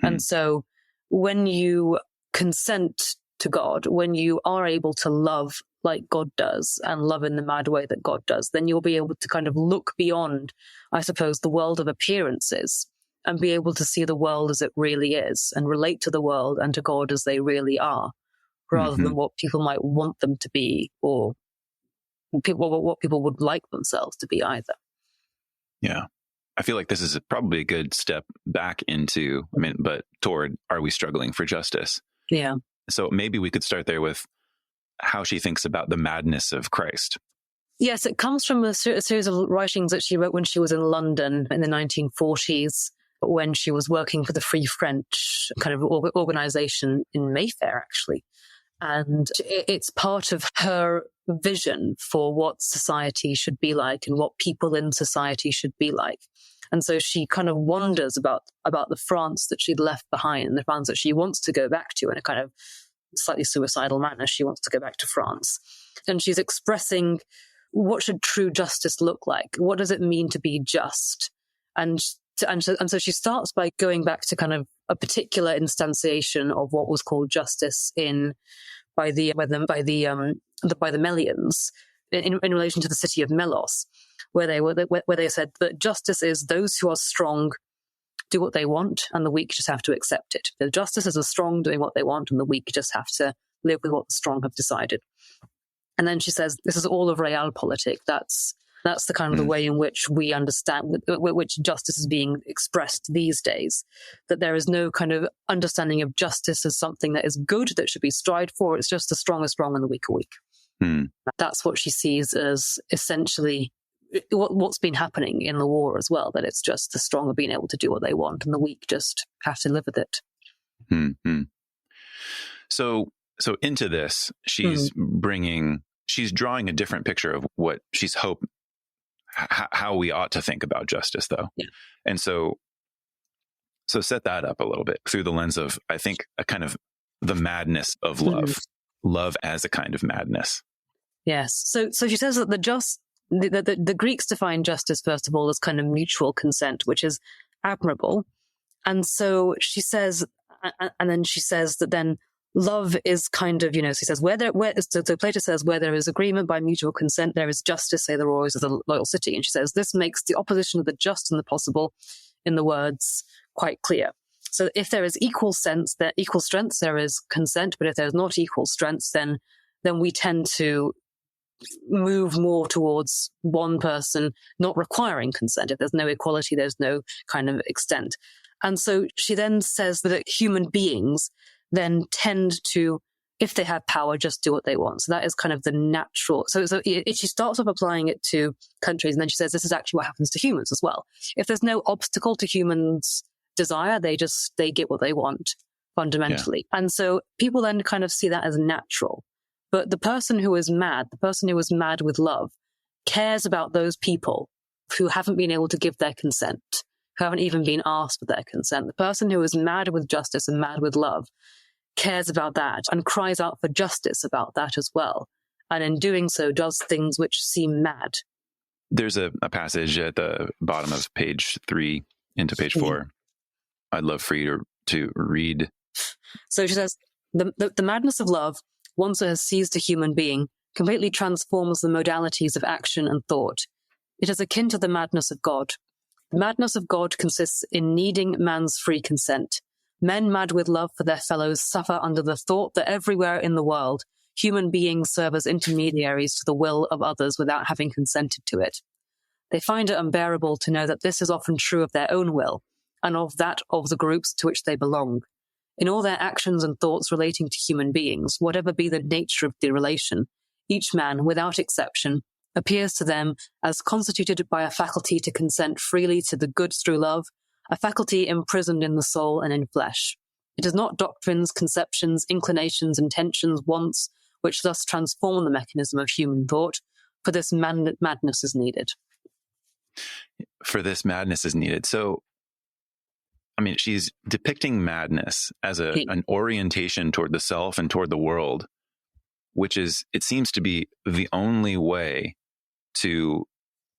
S2: And so when you consent to God, when you are able to love like God does and love in the mad way that God does, then you'll be able to kind of look beyond, I suppose, the world of appearances and be able to see the world as it really is and relate to the world and to God as they really are, rather than what people might want them to be or what people would like themselves to be either.
S1: Yeah. I feel like this is probably a good step back into, but toward, are we struggling for justice?
S2: Yeah.
S1: So maybe we could start there with how she thinks about the madness of Christ.
S2: Yes, it comes from a series of writings that she wrote when she was in London in the 1940s, when she was working for the Free French kind of organization in Mayfair, actually. And it's part of her vision for what society should be like and what people in society should be like. And so she kind of wonders about the France that she'd left behind, the France that she wants to go back to in a kind of slightly suicidal manner. She wants to go back to France. And she's expressing, what should true justice look like? What does it mean to be just? And so she starts by going back to kind of a particular instantiation of what was called justice by the Melians in relation to the city of Melos, where they said that justice is those who are strong do what they want and the weak just have to accept it. The justice is the strong doing what they want and the weak just have to live with what the strong have decided. And then she says this is all of realpolitik. That's the kind of the way in which we understand, which justice is being expressed these days, that there is no kind of understanding of justice as something that is good, that should be strived for. It's just the strong are strong and the weak are weak. That's what she sees as essentially what's been happening in the war as well, that it's just the strong are being able to do what they want and the weak just have to live with it.
S1: So into this, she's drawing a different picture of what she's how we ought to think about justice, though. Yeah. And so set that up a little bit through the lens of, I think, a kind of the madness of love, love as a kind of madness. Yes. So she says that the Greeks define justice, first of all, as kind of mutual consent, which is admirable. And so she says, and then she says that then
S2: love is kind of, so he says, so Plato says, where there is agreement by mutual consent, there is justice, say the royals of the loyal city. And she says, this makes the opposition of the just and the possible in the words quite clear. So if there is equal strength, there is consent. But if there's not equal strength, then we tend to move more towards one person not requiring consent. If there's no equality, there's no kind of extent. And so she then says that human beings then tend to, if they have power, just do what they want. So that is kind of the natural. So she starts off applying it to countries, and then she says this is actually what happens to humans as well. If there's no obstacle to humans' desire, they get what they want fundamentally. Yeah. And so people then kind of see that as natural. But the person who is mad with love, cares about those people who haven't been able to give their consent, who haven't even been asked for their consent. The person who is mad with justice and mad with love cares about that and cries out for justice about that as well. And in doing so, does things which seem mad.
S1: There's a passage at the bottom of page 3 into page 4. I'd love for you to read.
S2: So she says, the madness of love, once it has seized a human being, completely transforms the modalities of action and thought. It is akin to the madness of God. The madness of God consists in needing man's free consent. Men mad with love for their fellows suffer under the thought that everywhere in the world, human beings serve as intermediaries to the will of others without having consented to it. They find it unbearable to know that this is often true of their own will, and of that of the groups to which they belong. In all their actions and thoughts relating to human beings, whatever be the nature of the relation, each man, without exception, appears to them as constituted by a faculty to consent freely to the good through love, a faculty imprisoned in the soul and in flesh. It is not doctrines, conceptions, inclinations, intentions, wants, which thus transform the mechanism of human thought. For this madness is needed.
S1: For this madness is needed. So, I mean, she's depicting madness as an orientation toward the self and toward the world, which is, it seems to be the only way to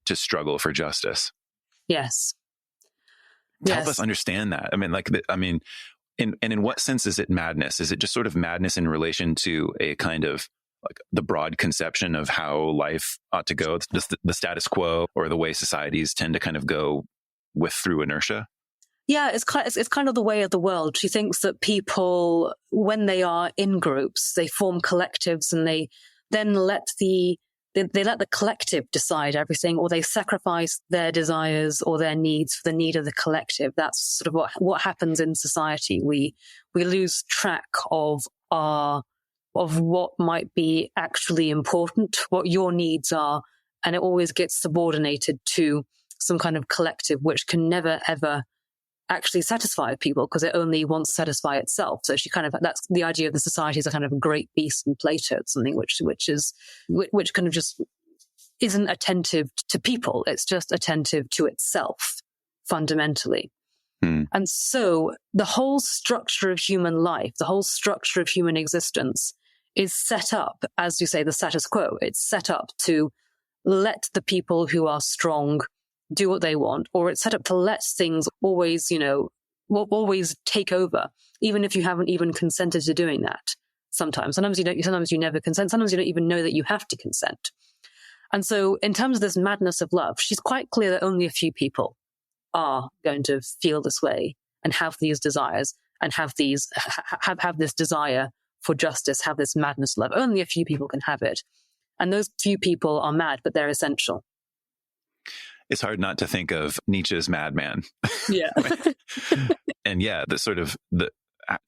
S1: struggle for justice.
S2: Yes.
S1: Help us understand that. I mean, in what sense is it madness? Is it just sort of madness in relation to a kind of like the broad conception of how life ought to go? It's just the status quo, or the way societies tend to kind of go through inertia?
S2: Yeah, it's kind of the way of the world. She thinks that people, when they are in groups, they form collectives, and they then let the collective decide everything, or they sacrifice their desires or their needs for the need of the collective. That's sort of what happens in society. We lose track of what might be actually important, what your needs are, and it always gets subordinated to some kind of collective which can never ever actually satisfy people, because it only wants to satisfy itself. So that's the idea of the society as a kind of great beast in Plato, something which kind of just isn't attentive to people. It's just attentive to itself fundamentally. And so the whole structure of human life, the whole structure of human existence is set up, as you say, the status quo. It's set up to let the people who are strong do what they want, or it's set up to let things always take over, even if you haven't even consented to doing that. Sometimes you never consent. Sometimes you don't even know that you have to consent. And so in terms of this madness of love, she's quite clear that only a few people are going to feel this way and have these desires and have this desire for justice, have this madness of love. Only a few people can have it. And those few people are mad, but they're essential.
S1: It's hard not to think of Nietzsche's Madman.
S2: Yeah.
S1: And yeah,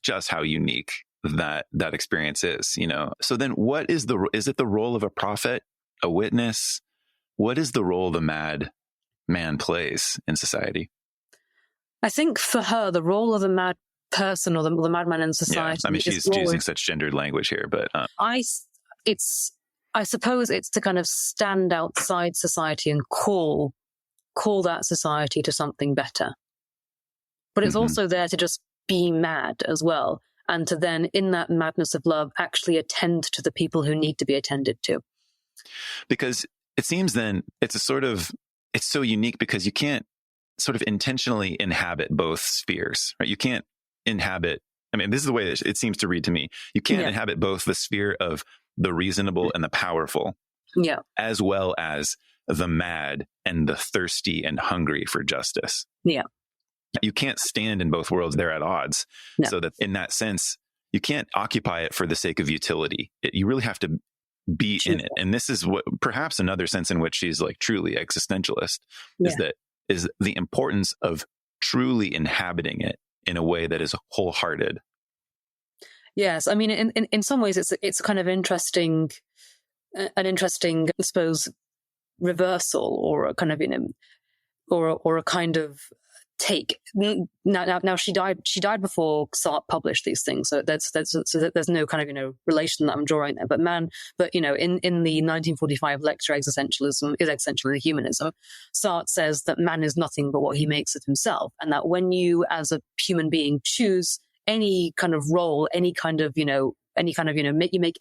S1: just how unique that experience is, So then is it the role of a prophet, a witness? What is the role the mad man plays in society?
S2: I think for her, the role of the mad person or the madman in society.
S1: Yeah, I mean, she's using such gendered language here, but
S2: I suppose it's to kind of stand outside society and call that society to something better. But it's also there to just be mad as well, and to then, in that madness of love, actually attend to the people who need to be attended to.
S1: Because it seems then it's so unique because you can't sort of intentionally inhabit both spheres, right? You can't inhabit I mean, this is the way it seems to read to me. You can't inhabit both the sphere of the reasonable and the powerful, as well as the mad and the thirsty and hungry for justice.
S2: Yeah.
S1: You can't stand in both worlds. They're at odds. No. So that in that sense, you can't occupy it for the sake of utility. You really have to be in it. And this is what perhaps another sense in which she's like truly existentialist is the importance of truly inhabiting it in a way that is wholehearted.
S2: Yes. I mean, in some ways it's kind of an interesting, I suppose, reversal or a kind of, or a kind of take. Now she died before Sartre published these things, so there's no kind of relation that I'm drawing there. But in the 1945 lecture Existentialism is Existentialism and Humanism, Sartre says that man is nothing but what he makes of himself, and that when you as a human being choose any kind of role, you make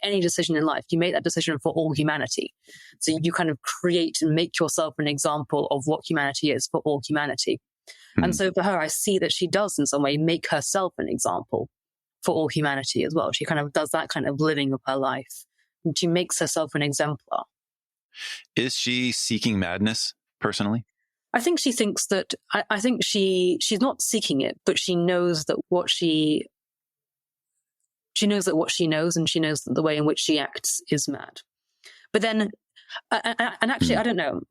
S2: any decision in life, you make that decision for all humanity. So you kind of create and make yourself an example of what humanity is for all humanity. And so for her, I see that she does in some way make herself an example for all humanity as well. She kind of does that kind of living of her life. And she makes herself an exemplar.
S1: Is she seeking madness personally?
S2: I think she thinks that, I think she's not seeking it, but she knows that what she knows and she knows that the way in which she acts is mad. But then, and actually, I don't know,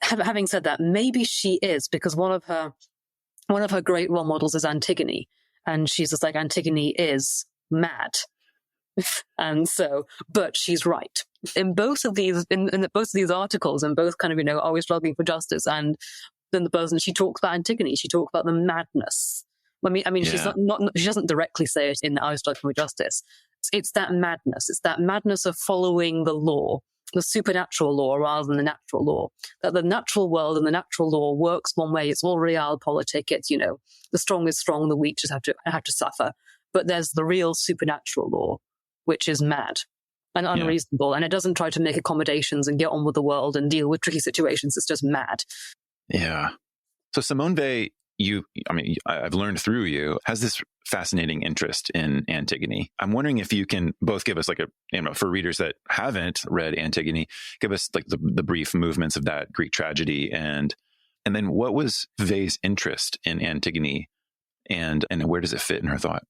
S2: having said that, maybe she is, because one of her great role models is Antigone. And she's just like, Antigone is mad. And so, but she's right. In both of these, in both of these articles, and both kind of, always struggling for justice. And then the person, she talks about Antigone, she talks about the madness. I mean, she's not, she doesn't directly say it in Always Struggling for Justice. It's that madness. It's that madness of following the law, the supernatural law rather than the natural law. That the natural world and the natural law works one way. It's all realpolitik. It's, the strong is strong, the weak just have to suffer. But there's the real supernatural law, which is mad and unreasonable. And it doesn't try to make accommodations and get on with the world and deal with tricky situations. It's just mad.
S1: Yeah. So Simone Weil, I've learned through you, has this fascinating interest in Antigone. I'm wondering if you can both give us for readers that haven't read Antigone, give us like the brief movements of that Greek tragedy, and then what was Weil's interest in Antigone, and where does it fit in her thought?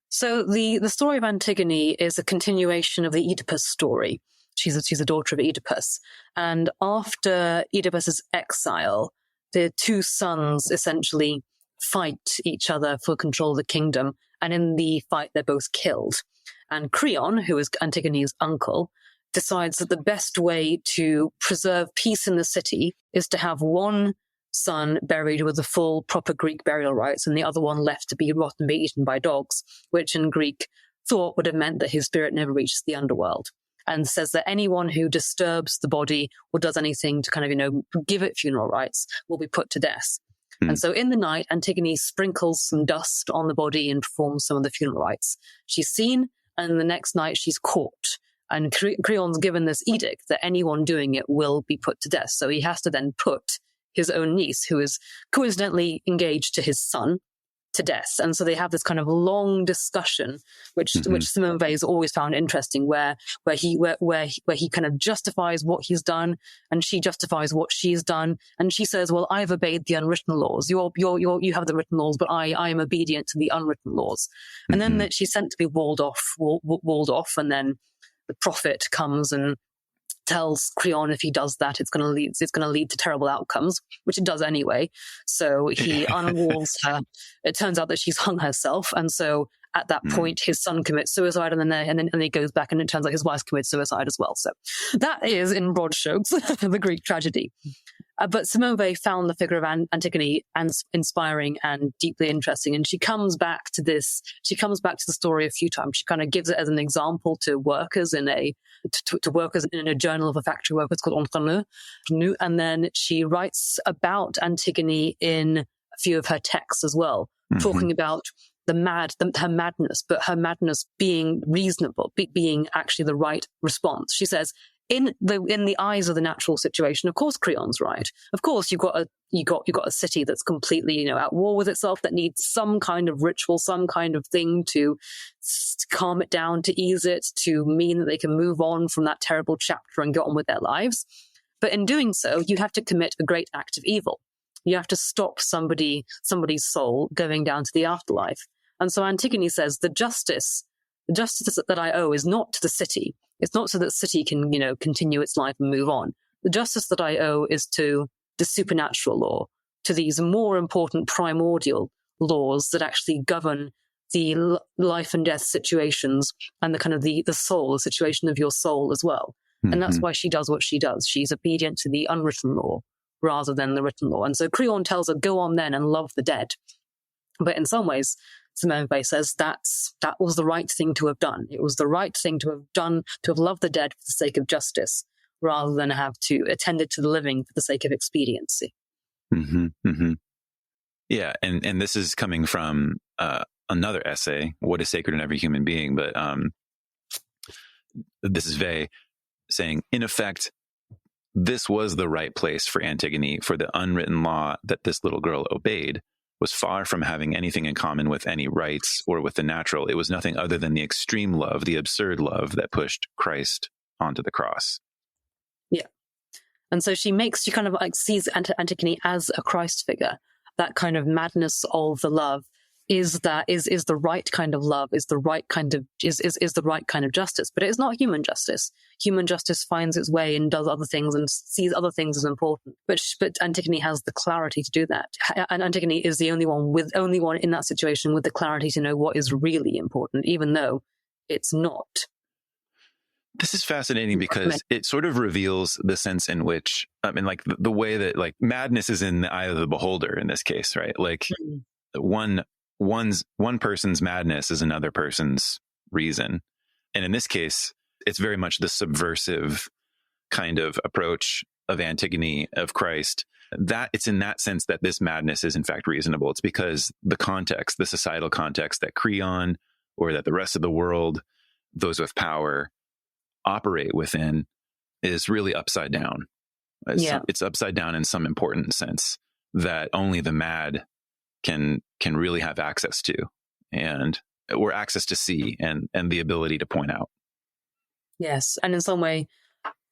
S2: So the story of Antigone is a continuation of the Oedipus story. She's a daughter of Oedipus, and after Oedipus's exile, the two sons essentially fight each other for control of the kingdom. And in the fight, they're both killed. And Creon, who is Antigone's uncle, decides that the best way to preserve peace in the city is to have one son buried with the full proper Greek burial rites and the other one left to be rotten and be eaten by dogs, which in Greek thought would have meant that his spirit never reaches the underworld. And says that anyone who disturbs the body or does anything to kind of, give it funeral rites will be put to death. And so in the night, Antigone sprinkles some dust on the body and performs some of the funeral rites. She's seen, and the next night she's caught. And Creon's given this edict that anyone doing it will be put to death. So he has to then put his own niece, who is coincidentally engaged to his son, to death. And so they have this kind of long discussion, which Simone Weil has always found interesting, where he kind of justifies what he's done, and she justifies what she's done, and she says, "Well, I've obeyed the unwritten laws. You have the written laws, but I am obedient to the unwritten laws." And then that she's sent to be walled off, and then the prophet comes and tells Creon if he does that, it's going to lead to terrible outcomes, which it does anyway. So he unwalls her. It turns out that she's hung herself, and so at that point, his son commits suicide, and then he goes back, and it turns out his wife commits suicide as well. So that is, in broad strokes, the Greek tragedy. But Simone Weil found the figure of Antigone inspiring and deeply interesting, and she comes back to the story a few times. She kind of gives it as an example to workers in a journal of a factory workers called Entrepreneur, and then she writes about Antigone in a few of her texts as well, talking about her madness, but her madness being reasonable, being actually the right response. She says, in the eyes of the natural situation, of course, Creon's right. Of course, you've got a city that's completely, at war with itself, that needs some kind of ritual, some kind of thing to calm it down, to ease it, to mean that they can move on from that terrible chapter and get on with their lives. But in doing so, you have to commit a great act of evil. You have to stop somebody's soul going down to the afterlife. And so Antigone says the justice that I owe is not to the city. It's not so that the city can, continue its life and move on. The justice that I owe is to the supernatural law, to these more important primordial laws that actually govern the life and death situations and the kind of the soul, the situation of your soul as well. Mm-hmm. And that's why she does what she does. She's obedient to the unwritten law rather than the written law. And so Creon tells her, go on then and love the dead. But in some ways, Simone Weil says that was the right thing to have done. It was the right thing to have done, to have loved the dead for the sake of justice, rather than have to attend it to the living for the sake of expediency.
S1: Mm-hmm, mm-hmm. Yeah, and this is coming from another essay, What is Sacred in Every Human Being? But this is Weil saying, in effect, this was the right place for Antigone, for the unwritten law that this little girl obeyed was far from having anything in common with any rights or with the natural. It was nothing other than the extreme love, the absurd love that pushed Christ onto the cross.
S2: Yeah. And so she kind of like sees Antigone as a Christ figure. That kind of madness of the love is the right kind of love, is the right kind of justice. But it is not human justice. Human justice finds its way and does other things and sees other things as important. But Antigone has the clarity to do that. And Antigone is the only one in that situation with the clarity to know what is really important, even though it's not.
S1: This is fascinating because it sort of reveals the sense in which, the way that like madness is in the eye of the beholder in this case, right? Like one person's madness is another person's reason. And in this case, it's very much the subversive kind of approach of Antigone of Christ, that it's in that sense that this madness is in fact reasonable. It's because the context, the societal context that Creon or that the rest of the world, those with power, operate within is really upside down. It's upside down in some important sense that only the mad can really have access to, or access to see and the ability to point out.
S2: Yes. And in some way,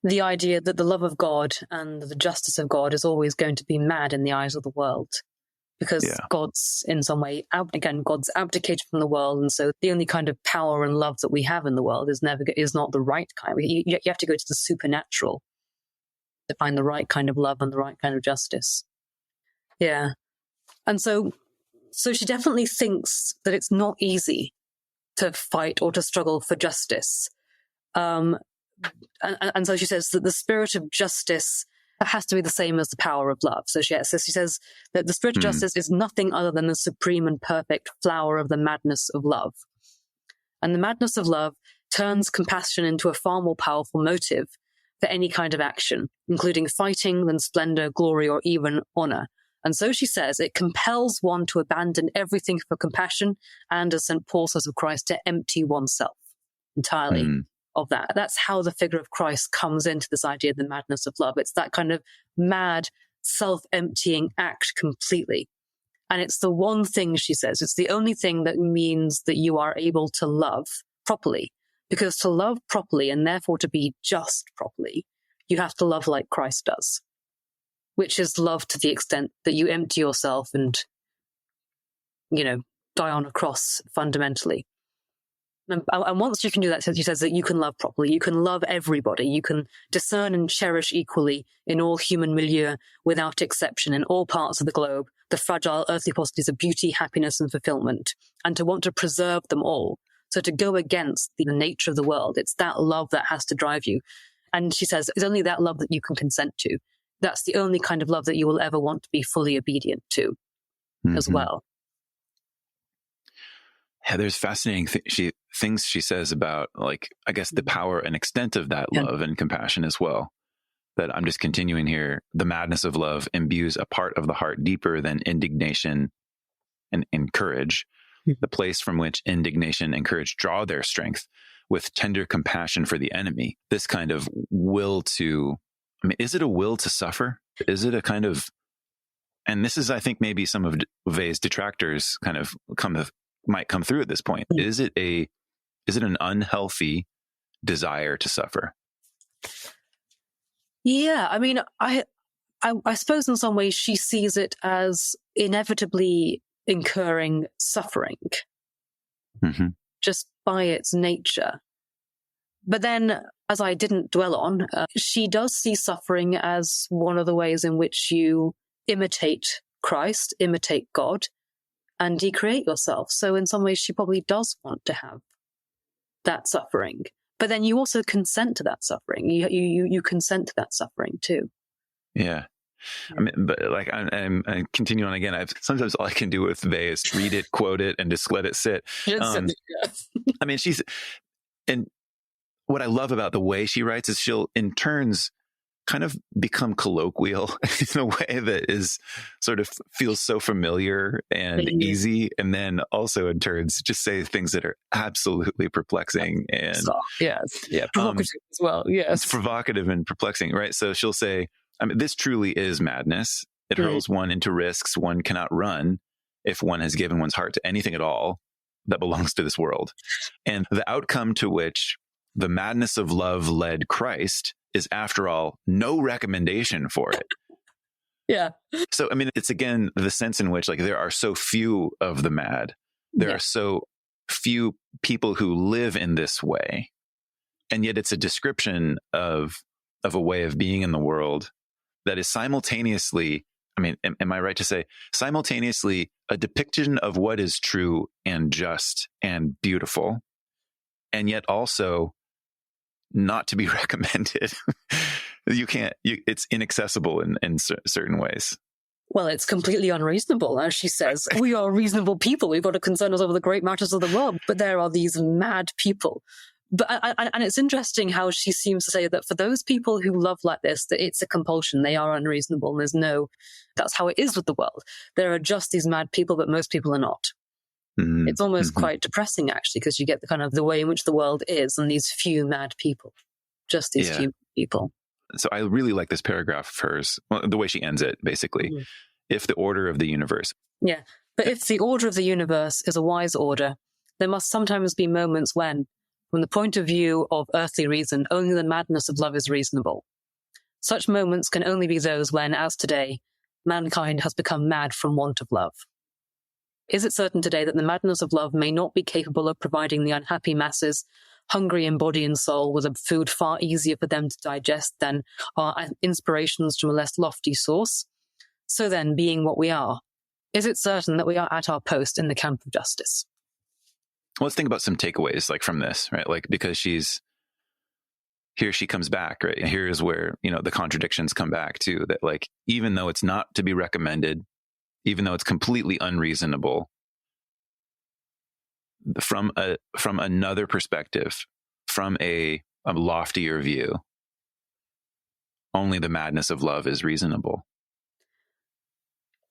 S2: the idea that the love of God and the justice of God is always going to be mad in the eyes of the world, because God's in some way, God's abdicated from the world. And so the only kind of power and love that we have in the world is not the right kind. You have to go to the supernatural to find the right kind of love and the right kind of justice. Yeah. And so she definitely thinks that it's not easy to fight or to struggle for justice. And so she says that the spirit of justice has to be the same as the power of love. So she says that the spirit of justice is nothing other than the supreme and perfect flower of the madness of love. And the madness of love turns compassion into a far more powerful motive for any kind of action, including fighting than splendor, glory, or even honor. And so she says it compels one to abandon everything for compassion and, as St. Paul says of Christ, to empty oneself entirely of that. That's how the figure of Christ comes into this idea of the madness of love. It's that kind of mad, self-emptying act completely. And it's the one thing, she says, it's the only thing that means that you are able to love properly. Because to love properly, and therefore to be just properly, you have to love like Christ does, which is love to the extent that you empty yourself and, die on a cross fundamentally. And once you can do that, she says that you can love properly. You can love everybody. You can discern and cherish equally in all human milieu without exception in all parts of the globe the fragile earthly possibilities of beauty, happiness, and fulfillment, and to want to preserve them all. So to go against the nature of the world, it's that love that has to drive you. And she says it's only that love that you can consent to. That's the only kind of love that you will ever want to be fully obedient to as well.
S1: Yeah, there's fascinating things she says about, I guess, the power and extent of that love and compassion as well. That I'm just continuing here. The madness of love imbues a part of the heart deeper than indignation and courage, the place from which indignation and courage draw their strength. with tender compassion for the enemy. This kind of will to, I mean, is it a will to suffer? Is it a kind of, and this is, I think, maybe some of Weil's detractors kind of might come through at this point. Is it an unhealthy desire to suffer?
S2: Yeah, I mean, I suppose in some ways she sees it as inevitably incurring suffering, just by its nature. But then, as I didn't dwell on, she does see suffering as one of the ways in which you imitate Christ, imitate God, and decreate yourself. So in some ways, she probably does want to have that suffering. But then you also consent to that suffering. You consent to that suffering too.
S1: Yeah. I mean, but like I continue on again. Sometimes all I can do with Weil is read it, quote it, and just let it sit. I mean, and what I love about the way she writes is she'll in turns kind of become colloquial in a way that is sort of feels so familiar and easy. And then also in turns just say things that are absolutely perplexing and
S2: provocative as well. Yes.
S1: It's provocative and perplexing, right? So she'll say, I mean, this truly is madness. It hurls one into risks one cannot run if one has given one's heart to anything at all that belongs to this world. And the outcome to which the madness of love led Christ is, after all, no recommendation for it.
S2: Yeah.
S1: So, I mean, it's again the sense in which, like, there are so few of the mad. There are so few people who live in this way. And yet it's a description of a way of being in the world that is simultaneously, I mean, am I right to say, simultaneously a depiction of what is true and just and beautiful, and yet also not to be recommended. It's inaccessible in certain ways.
S2: Well, it's completely unreasonable. As she says, we are reasonable people. We've got to concern ourselves with the great matters of the world. But there are these mad people. But and it's interesting how she seems to say that for those people who love like this, that it's a compulsion. They are unreasonable. And that's how it is with the world. There are just these mad people, but most people are not. Mm-hmm. It's almost quite depressing, actually, because you get the kind of the way in which the world is and these few mad people, just these few people.
S1: So I really like this paragraph of hers, the way she ends it, basically. Mm-hmm. If the order of the universe.
S2: Yeah, but if the order of the universe is a wise order, there must sometimes be moments when, from the point of view of earthly reason, only the madness of love is reasonable. Such moments can only be those when, as today, mankind has become mad from want of love. Is it certain today that the madness of love may not be capable of providing the unhappy masses, hungry in body and soul, with a food far easier for them to digest than our inspirations from a less lofty source? So then, being what we are, is it certain that we are at our post in the camp of justice?
S1: Well, let's think about some takeaways, like, from this, right? Like, because she comes back, right? Here's where, the contradictions come back too, that, like, even though it's not to be recommended, even though it's completely unreasonable, from another perspective, from a loftier view, only the madness of love is reasonable.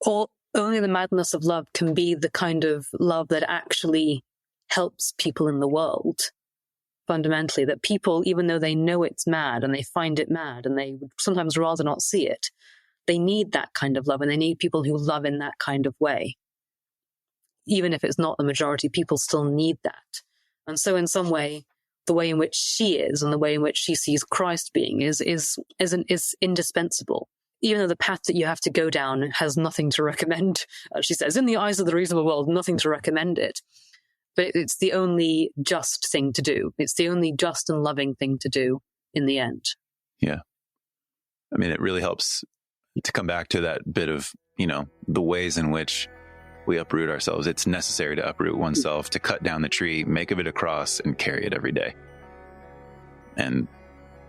S2: Or only the madness of love can be the kind of love that actually helps people in the world, fundamentally. That people, even though they know it's mad and they find it mad and they would sometimes rather not see it, they need that kind of love, and they need people who love in that kind of way. Even if it's not the majority, people still need that. And so in some way, the way in which she is and the way in which she sees Christ being is indispensable. Even though the path that you have to go down has nothing to recommend, as she says, in the eyes of the reasonable world, nothing to recommend it. But it's the only just thing to do. It's the only just and loving thing to do in the end.
S1: Yeah. I mean, it really helps to come back to that bit of, the ways in which we uproot ourselves. It's necessary to uproot oneself, to cut down the tree, make of it a cross, and carry it every day. And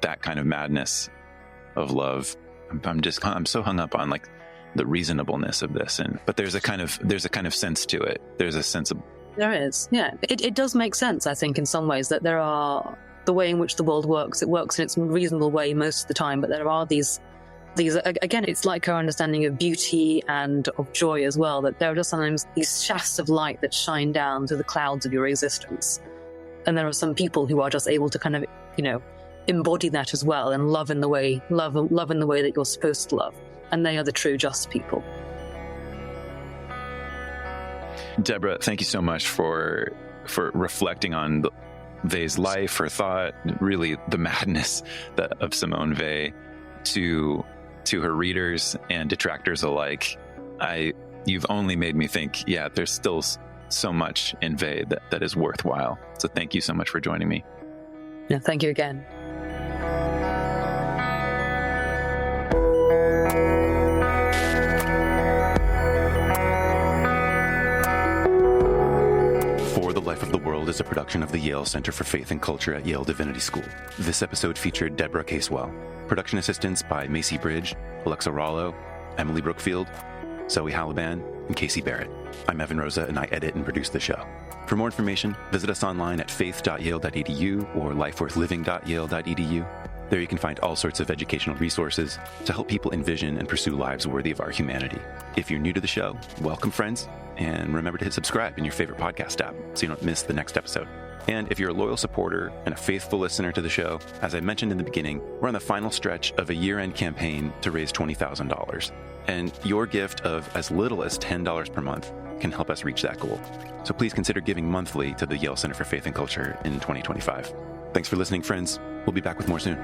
S1: that kind of madness of love, I'm so hung up on, like, the reasonableness of this. But there's a kind of sense to it. There's a sense of.
S2: There is. Yeah. It does make sense, I think, in some ways, that there are the way in which the world works. It works in its reasonable way most of the time, but there are these, again, it's like our understanding of beauty and of joy as well, that there are just sometimes these shafts of light that shine down through the clouds of your existence. And there are some people who are just able to kind of, embody that as well and love in the way that you're supposed to love. And they are the true just people.
S1: Deborah, thank you so much for reflecting on Weil's life, her thought, really the madness of Simone Weil to her readers and detractors alike. You've only made me think, there's still so much in Weil that is worthwhile. So thank you so much for joining me.
S2: Yeah, thank you again.
S1: Life of the World is a production of the Yale Center for Faith and Culture at Yale Divinity School. This episode featured Deborah Casewell. Production assistance by Macy Bridge, Alexa Rollo, Emily Brookfield, Zoe Halaban, and Casey Barrett. I'm Evan Rosa, and I edit and produce the show. For more information, visit us online at faith.yale.edu or lifeworthliving.yale.edu. There you can find all sorts of educational resources to help people envision and pursue lives worthy of our humanity. If you're new to the show, welcome, friends, and remember to hit subscribe in your favorite podcast app so you don't miss the next episode. And if you're a loyal supporter and a faithful listener to the show, as I mentioned in the beginning, we're on the final stretch of a year-end campaign to raise $20,000. And your gift of as little as $10 per month can help us reach that goal. So please consider giving monthly to the Yale Center for Faith and Culture in 2025. Thanks for listening, friends. We'll be back with more soon.